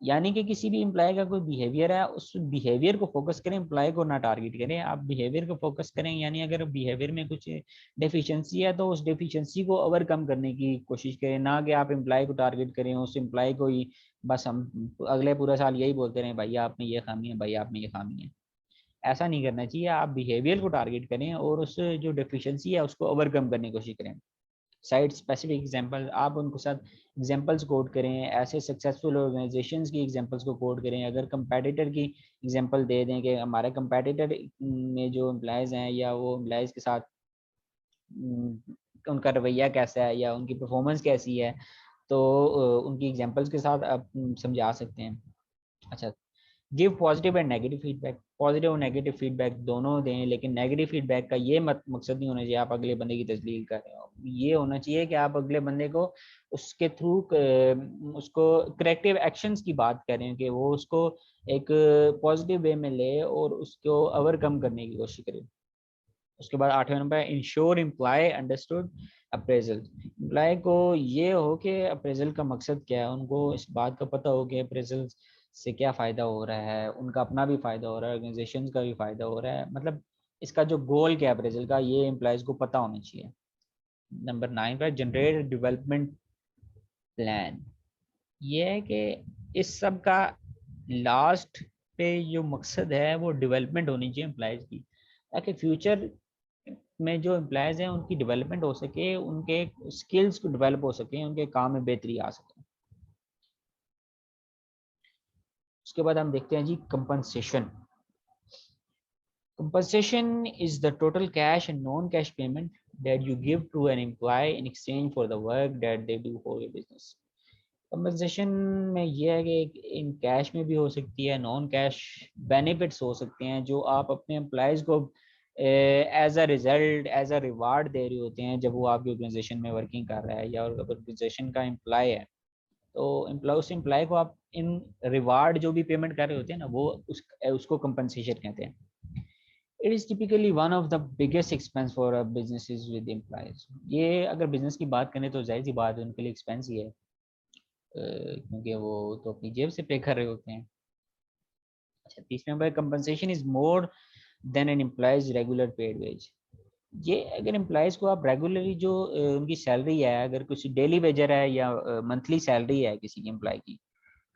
यानी कि किसी भी एम्प्लॉय का कोई बिहेवियर है, उस बिहेवियर को फोकस करें, एम्प्लॉय को ना टारगेट करें। आप बिहेवियर को फोकस करें, यानी अगर बिहेवियर में कुछ डेफिशिएंसी है तो उस डेफिशिएंसी को ओवरकम करने की कोशिश करें, ना कि आप एम्प्लॉय को टारगेट करें, उस एम्प्लॉय को ही बस हम अगले पूरा साल यही बोलते रहें भाई आप में ये खामी है, भाई आप में ये खामी है। ऐसा नहीं करना चाहिए, आप बिहेवियर को टारगेट करें और उस जो डेफिशिएंसी है उसको ओवरकम करने की कोशिश करें। साइट स्पेसिफिक एग्जांपल, आप उनको साथ एग्जांपल्स कोड करें, ऐसे सक्सेसफुल ऑर्गेनाइजेशंस की एग्जांपल्स को कोड करें। अगर कंपेटिटर की एग्जांपल दे दें कि हमारे कंपेटिटर में जो एम्प्लॉयज़ हैं या वो एम्प्लॉयज़ के साथ उनका रवैया कैसा है या उनकी परफॉर्मेंस कैसी है, तो उनकी एग्जांपल्स के साथ आप समझा सकते हैं। अच्छा, give positive and negative feedback, positive और नेगेटिव फीडबैक दोनों दें, लेकिन नेगेटिव फीडबैक का ये मकसद नहीं होना चाहिए आप अगले बंदे की तजलील कर रहे हो। ये होना चाहिए कि आप अगले बंदे को उसके थ्रू उसको करेक्टिव एक्शंस की बात करें कि वो उसको एक पॉजिटिव वे में ले और उसको ओवरकम करने की कोशिश करें। उसके बाद 8वें नंबर है ensure employee understood appraisal. Employee को ये हो कि अप्रेजल का मकसद क्या है, उनको इस बात का पता हो कि अप्रेजल से क्या फ़ायदा हो रहा है, उनका अपना भी फ़ायदा हो रहा है, ऑर्गेनाइजेशन का भी फ़ायदा हो रहा है, मतलब इसका जो गोल क्या है अप्रेजल का, ये एम्प्लॉयज़ को पता होना चाहिए। नंबर 9 पर जनरेट डेवलपमेंट प्लान। ये है कि इस सब का लास्ट पे जो मकसद है वो डेवलपमेंट होनी चाहिए एम्प्लॉयज़ की, ताकि फ्यूचर में जो एम्प्लॉयज़ हैं उनकी डेवलपमेंट हो सके, उनके स्किल्स को डेवलप हो सके, उनके काम में बेहतरी आ सके। उसके बाद हम देखते हैं जी compensation. Compensation is the total cash and non-cash payment that you give to an employee in exchange for the work that they do for your business. Compensation में ये है कि इन कैश में भी हो सकती है, नॉन कैश बेनिफिट्स हो सकते हैं जो आप अपने एम्प्लॉयज़ को as a result, as a reward दे रहे होते हैं जब वो आपकी ऑर्गेनाइजेशन में वर्किंग कर रहा है या ऑर्गेनाइजेशन का एम्प्लॉय है। तो उस एम्प्लॉय को आप इन रिवार्ड जो भी पेमेंट कर रहे होते हैं ना, वो उसको कंपनसेशन कहते हैं। It is typically one of the biggest expense for a businesses with employees. ये अगर बिजनेस की बात करें तो जाहिर सी बात है उनके लिए एक्सपेंस ही है, क्योंकि वो तो अपनी जेब से पे कर रहे होते हैं। अच्छा, 30 number, compensation is more than an employees regular paid wage. ये अगर एम्प्लॉयज़ को आप रेगुलरली जो उनकी सैलरी है, अगर कुछ डेली वेजर है या मंथली सैलरी है किसी एम्प्लॉय की,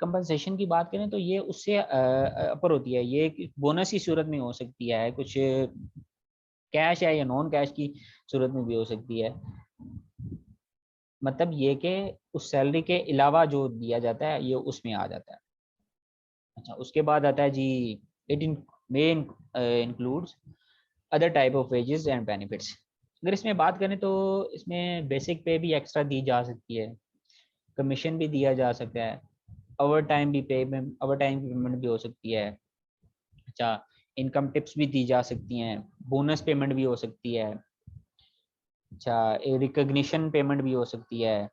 कंपनसेशन की बात करें तो ये उससे अपर होती है। ये एक बोनस की सूरत में हो सकती है, कुछ कैश है या नॉन कैश की सूरत में भी हो सकती है। मतलब ये कि उस सैलरी के अलावा जो दिया जाता है ये उसमें आ जाता है। अच्छा, उसके बाद आता है जी it in may includes other type of wages and benefits. अगर इसमें बात करें तो इसमें बेसिक पे भी एक्स्ट्रा दी जा सकती है, कमीशन भी दिया जा सकता है, ओवर टाइम भी पेमेंट, ओवर टाइम की पेमेंट भी हो सकती है। अच्छा, इनकम टिप्स भी दी जा सकती हैं, बोनस पेमेंट भी हो सकती है। अच्छा, रिकग्निशन पेमेंट भी हो सकती है।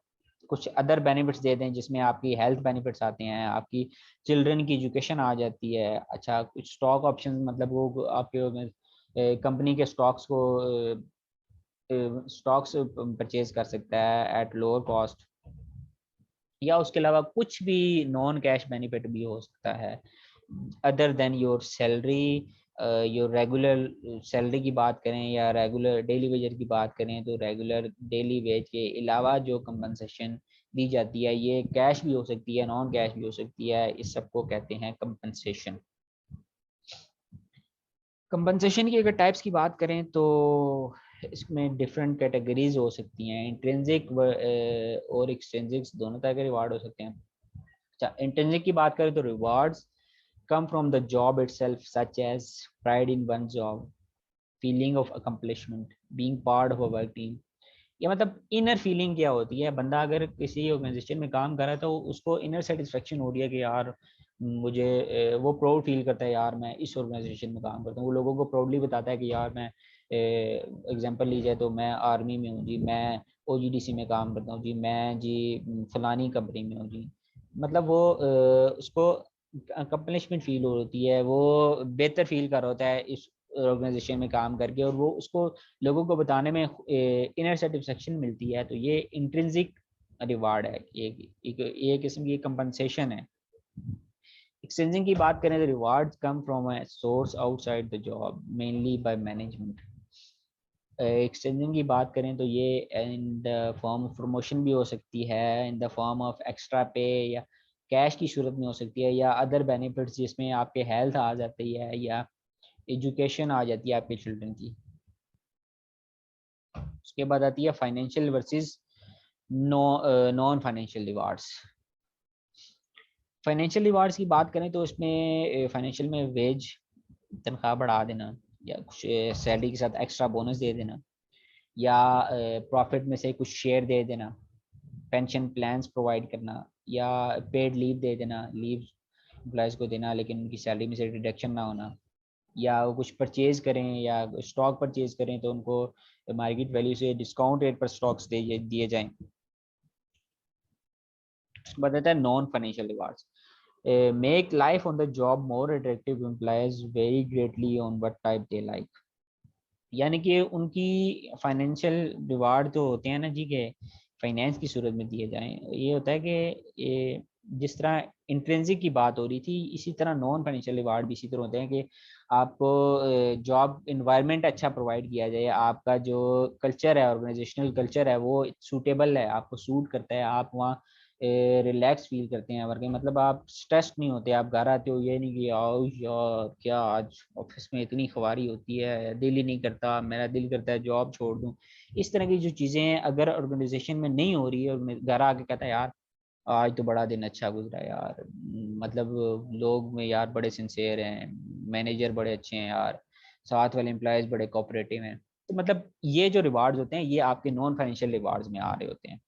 कुछ अदर बेनिफिट्स दे दें जिसमें आपकी हेल्थ बेनिफिट्स आते हैं, आपकी चिल्ड्रन की एजुकेशन आ जाती है। अच्छा, कुछ स्टॉक ऑप्शन, मतलब वो आपके कंपनी के स्टॉक्स को स्टॉक्स परचेज कर सकता है एट लोअर कॉस्ट, या उसके अलावा कुछ भी नॉन कैश बेनिफिट भी हो सकता है other than your salary. Your regular salary की बात करें या रेगुलर डेली वेजर की बात करें, तो रेगुलर डेली वेज के अलावा जो कंपनसेशन दी जाती है ये कैश भी हो सकती है, नॉन कैश भी हो सकती है, इस सबको कहते हैं कंपनसेशन। कंपनसेशन की अगर टाइप्स की बात करें तो इसमें डिफरेंट कैटेगरीज हो सकती हैं, इंट्रिंसिक और एक्सट्रिंसिक दोनों तरह के रिवार्ड हो सकते हैं। अच्छा, इंट्रिंसिक की बात करें तो rewards come from the job itself, such as pride in one's job, feeling of accomplishment, being part of a work team। ये मतलब इनर फीलिंग क्या होती है, बंदा अगर किसी ऑर्गेनाइजेशन में काम कर रहा है तो उसको इनर सेटिस्फेक्शन हो रही है कि यार मुझे वो प्राउड फील करता है, यार मैं इस ऑर्गेनाइजेशन में काम करता हूँ। वो लोगों को प्राउडली बताता है कि यार मैं एग्जांपल ली जाए तो मैं आर्मी में हूँ जी, मैं ओजीडीसी में काम करता हूँ जी, मैं जी फलानी कंपनी में हूँ जी। मतलब वो उसको अकम्पलिशमेंट फील होती है, वो बेहतर फील कर रहा होता है इस ऑर्गेनाइजेशन में काम करके, और वो उसको लोगों को बताने में इनर सेटिस्फेक्शन मिलती है। तो ये इंट्रिंसिक रिवार्ड है, ये किस्म की कंपनसेशन है। एक्सचेंजिंग की बात करें तो rewards come from a source outside the job mainly by management. Exchanging की बात करें तो ये in the form of promotion भी हो सकती है, in the form of extra पे या कैश की सूरत में हो सकती है, या अदर बेनिफिट्स जिसमें आपके हेल्थ आ जाती है या एजुकेशन आ जाती है आपके चिल्ड्रन की। उसके बाद आती है financial versus non financial rewards. Financial rewards की बात करें तो इसमें फाइनेंशियल में वेज तनख्वाह बढ़ा देना, या कुछ सैलरी के साथ एक्स्ट्रा बोनस दे देना, या प्रॉफिट में से कुछ शेयर दे देना, पेंशन प्लान्स प्रोवाइड करना, या पेड लीव दे देना, लीव एम्प्लॉयज़ को देना लेकिन उनकी सैलरी में से डिडक्शन ना होना, या वो कुछ परचेज करें या स्टॉक परचेज करें तो उनको मार्केट वैल्यू से डिस्काउंट रेट पर स्टॉक्स दिए जाएं। उसके बाद आता है non financial rewards. Make life on the job more attractive, employees very greatly on what type they like. यानी कि उनकी फाइनेंशियल रिवार्ड जो होते हैं ना जी के फाइनेंस की सूरत में दिए जाएं। ये होता है कि ये जिस तरह इंट्रेंसिक की बात हो रही थी, इसी तरह नॉन फाइनेंशियल रिवार्ड भी इसी तरह होते हैं कि आपको जॉब इन्वायरमेंट अच्छा प्रोवाइड किया जाए, आपका जो कल्चर है, ऑर्गेनाइजेशनल कल्चर है, वो सूटेबल है, आपको सूट करता है, आप वहाँ रिलैक्स फील करते हैं वर्किंग, मतलब आप स्ट्रेस नहीं होते, आप घर आते हो ये नहीं कि आओ यार क्या आज ऑफिस में इतनी खुआरी होती है, दिल ही नहीं करता, मेरा दिल करता है जॉब छोड़ दूं। इस तरह की जो चीज़ें अगर ऑर्गेनाइजेशन में नहीं हो रही है और घर आके कहता है यार आज तो बड़ा दिन अच्छा गुजरा यार, मतलब लोग में यार बड़े सिंसियर हैं, मैनेजर बड़े अच्छे हैं यार, साथ वाले एम्प्लॉयज़ बड़े कोऑपरेटिव हैं, तो मतलब ये जो रिवार्ड्स होते हैं ये आपके नॉन फाइनेंशियल रिवार्ड्स में आ रहे होते हैं।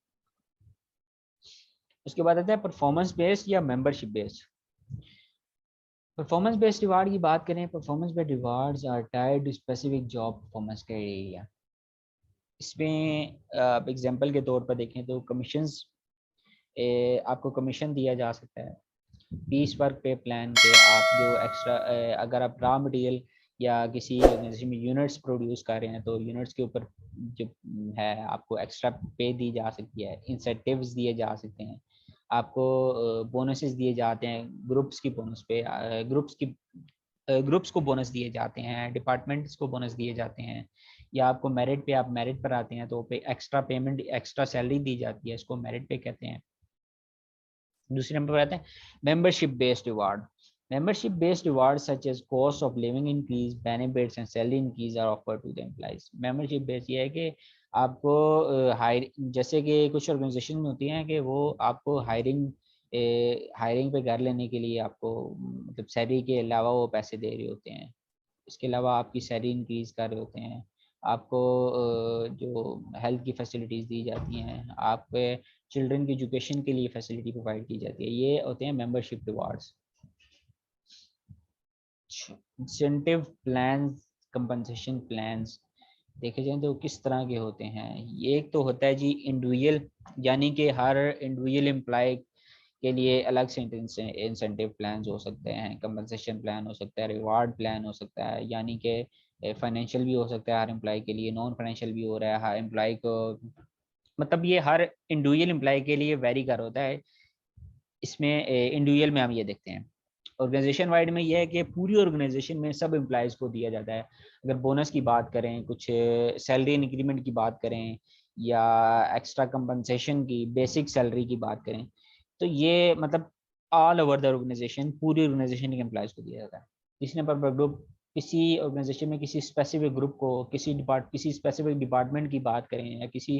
उसके बाद आता है परफॉर्मेंस बेस्ड या membership based. Performance based reward की बात करें, performance based rewards are tied to specific job performance criteria. इसमें आप एग्जांपल के तौर पर देखें तो कमीशंस, आपको कमीशन दिया जा सकता है पीस वर्क पे प्लान के, आप जो एक्स्ट्रा अगर आप रॉ मटेरियल या किसी ऑर्गेनाइजेशन में यूनिट्स प्रोड्यूस कर रहे हैं तो यूनिट्स के ऊपर जो है आपको एक्स्ट्रा पे दी जा सकती है, इंसेंटिव्स दिए जा सकते हैं, आपको बोनसेस दिए जाते हैं, ग्रुप्स की बोनस पे ग्रुप्स को बोनस दिए जाते हैं, डिपार्टमेंट्स को बोनस दिए जाते हैं, या आपको मेरिट पे, आप मेरिट पर आते हैं तो पे एक्स्ट्रा पेमेंट, एक्स्ट्रा सैलरी दी जाती है, इसको मेरिट पे कहते हैं। दूसरे नंबर पर आते हैं membership based reward. Membership based reward such as cost of living increase, benefits and salary increase are offered to the employees. Membership based ये है कि आपको हायर, जैसे कि कुछ ऑर्गेनाइजेशन में होती हैं कि वो आपको हायरिंग पे कर लेने के लिए आपको मतलब सैलरी के अलावा वो पैसे दे रहे होते हैं, इसके अलावा आपकी सैलरी इंक्रीज कर रहे होते हैं, आपको जो हेल्थ की फैसिलिटीज़ दी जाती हैं, आप चिल्ड्रन की एजुकेशन के लिए फैसिलिटी प्रोवाइड की जाती है, ये होते हैं membership rewards. Incentive plans, compensation plans देखे जाएं तो किस तरह के होते हैं। ये एक तो होता है जी इंडिविजुअल, यानी कि हर इंडिविजुअल एम्प्लॉय के लिए अलग से इंसेंटिव प्लान हो सकते हैं, कंपनसेशन प्लान हो सकता है, रिवार्ड प्लान हो सकता है, यानी कि फाइनेंशियल भी हो सकता है हर एम्प्लॉय के लिए, नॉन फाइनेंशियल भी हो रहा है हर एम्प्लॉय को, मतलब ये हर इंडिविजुअल एम्प्लॉय के लिए वेरी कर होता है। इसमें इंडिविजुअल में हम ये देखते हैं, ऑर्गेनाइजेशन वाइड में ये है कि पूरी ऑर्गेनाइजेशन में सब एम्प्लॉयज़ को दिया जाता है। अगर बोनस की बात करें, कुछ सैलरी इंक्रीमेंट की बात करें, या एक्स्ट्रा कंपनसेशन की, बेसिक सैलरी की बात करें, तो ये मतलब ऑल ओवर द ऑर्गेनाइजेशन, पूरी ऑर्गेनाइजेशन के एम्प्लॉयज़ को दिया जाता है। तीसरे नंबर पर ग्रुप, किसी ऑर्गेनाइजेशन में किसी स्पेसिफिक ग्रुप को, किसी स्पेसिफिक डिपार्टमेंट की बात करें, या किसी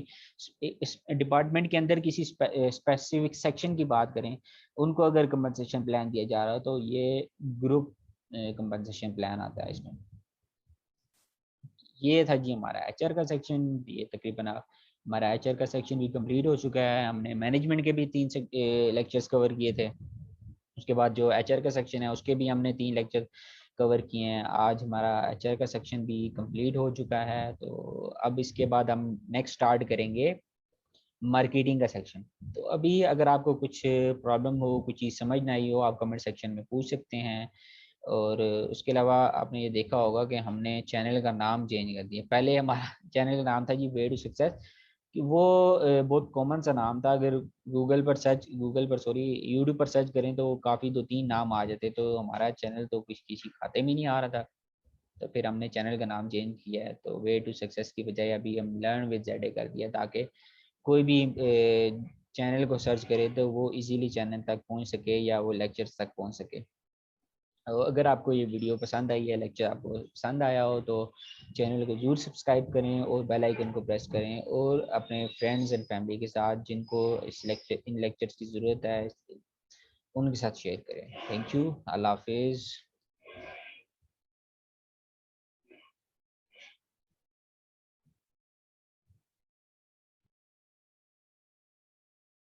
डिपार्टमेंट के अंदर किसी स्पेसिफिक सेक्शन की बात करें, उनको अगर कंपनसेशन प्लान दिया जा रहा है तो ये ग्रुप कंपनसेशन प्लान आता है इसमें। ये था जी हमारा एचआर का सेक्शन, ये तकरीबन हमारा एचआर का सेक्शन भी कंप्लीट हो चुका है। हमने मैनेजमेंट के भी 3 लेक्चर्स कवर किए थे, उसके बाद जो एचआर का सेक्शन है उसके भी हमने 3 लेक्चर कवर किए हैं। आज हमारा एचआर का सेक्शन भी कंप्लीट हो चुका है, तो अब इसके बाद हम नेक्स्ट स्टार्ट करेंगे मार्केटिंग का सेक्शन। तो अभी अगर आपको कुछ प्रॉब्लम हो, कुछ चीज़ समझ ना आई हो, आप कमेंट सेक्शन में पूछ सकते हैं। और उसके अलावा आपने ये देखा होगा कि हमने चैनल का नाम चेंज कर दिया। पहले हमारा चैनल का नाम था जी वे टू सक्सेस, कि वो बहुत कॉमन सा नाम था, अगर गूगल पर सॉरी यूट्यूब पर सर्च करें तो काफ़ी 2-3 नाम आ जाते, तो हमारा चैनल तो किसी खाते में नहीं आ रहा था। तो फिर हमने चैनल का नाम चेंज किया है, तो वे टू सक्सेस की बजाय अभी हम लर्न विद जेड कर दिया, ताकि कोई भी चैनल को सर्च करे तो वो इजीली चैनल तक पहुंच सके या वो लेक्चर्स तक पहुंच सके। अगर आपको ये वीडियो पसंद आई है, लेक्चर आपको पसंद आया हो, तो चैनल को ज़रूर सब्सक्राइब करें और बेल आइकन को प्रेस करें, और अपने फ्रेंड्स एंड फैमिली के साथ जिनको इन लेक्चर्स की ज़रूरत है उनके साथ शेयर करें। Thank you. अल्लाह हाफिज़।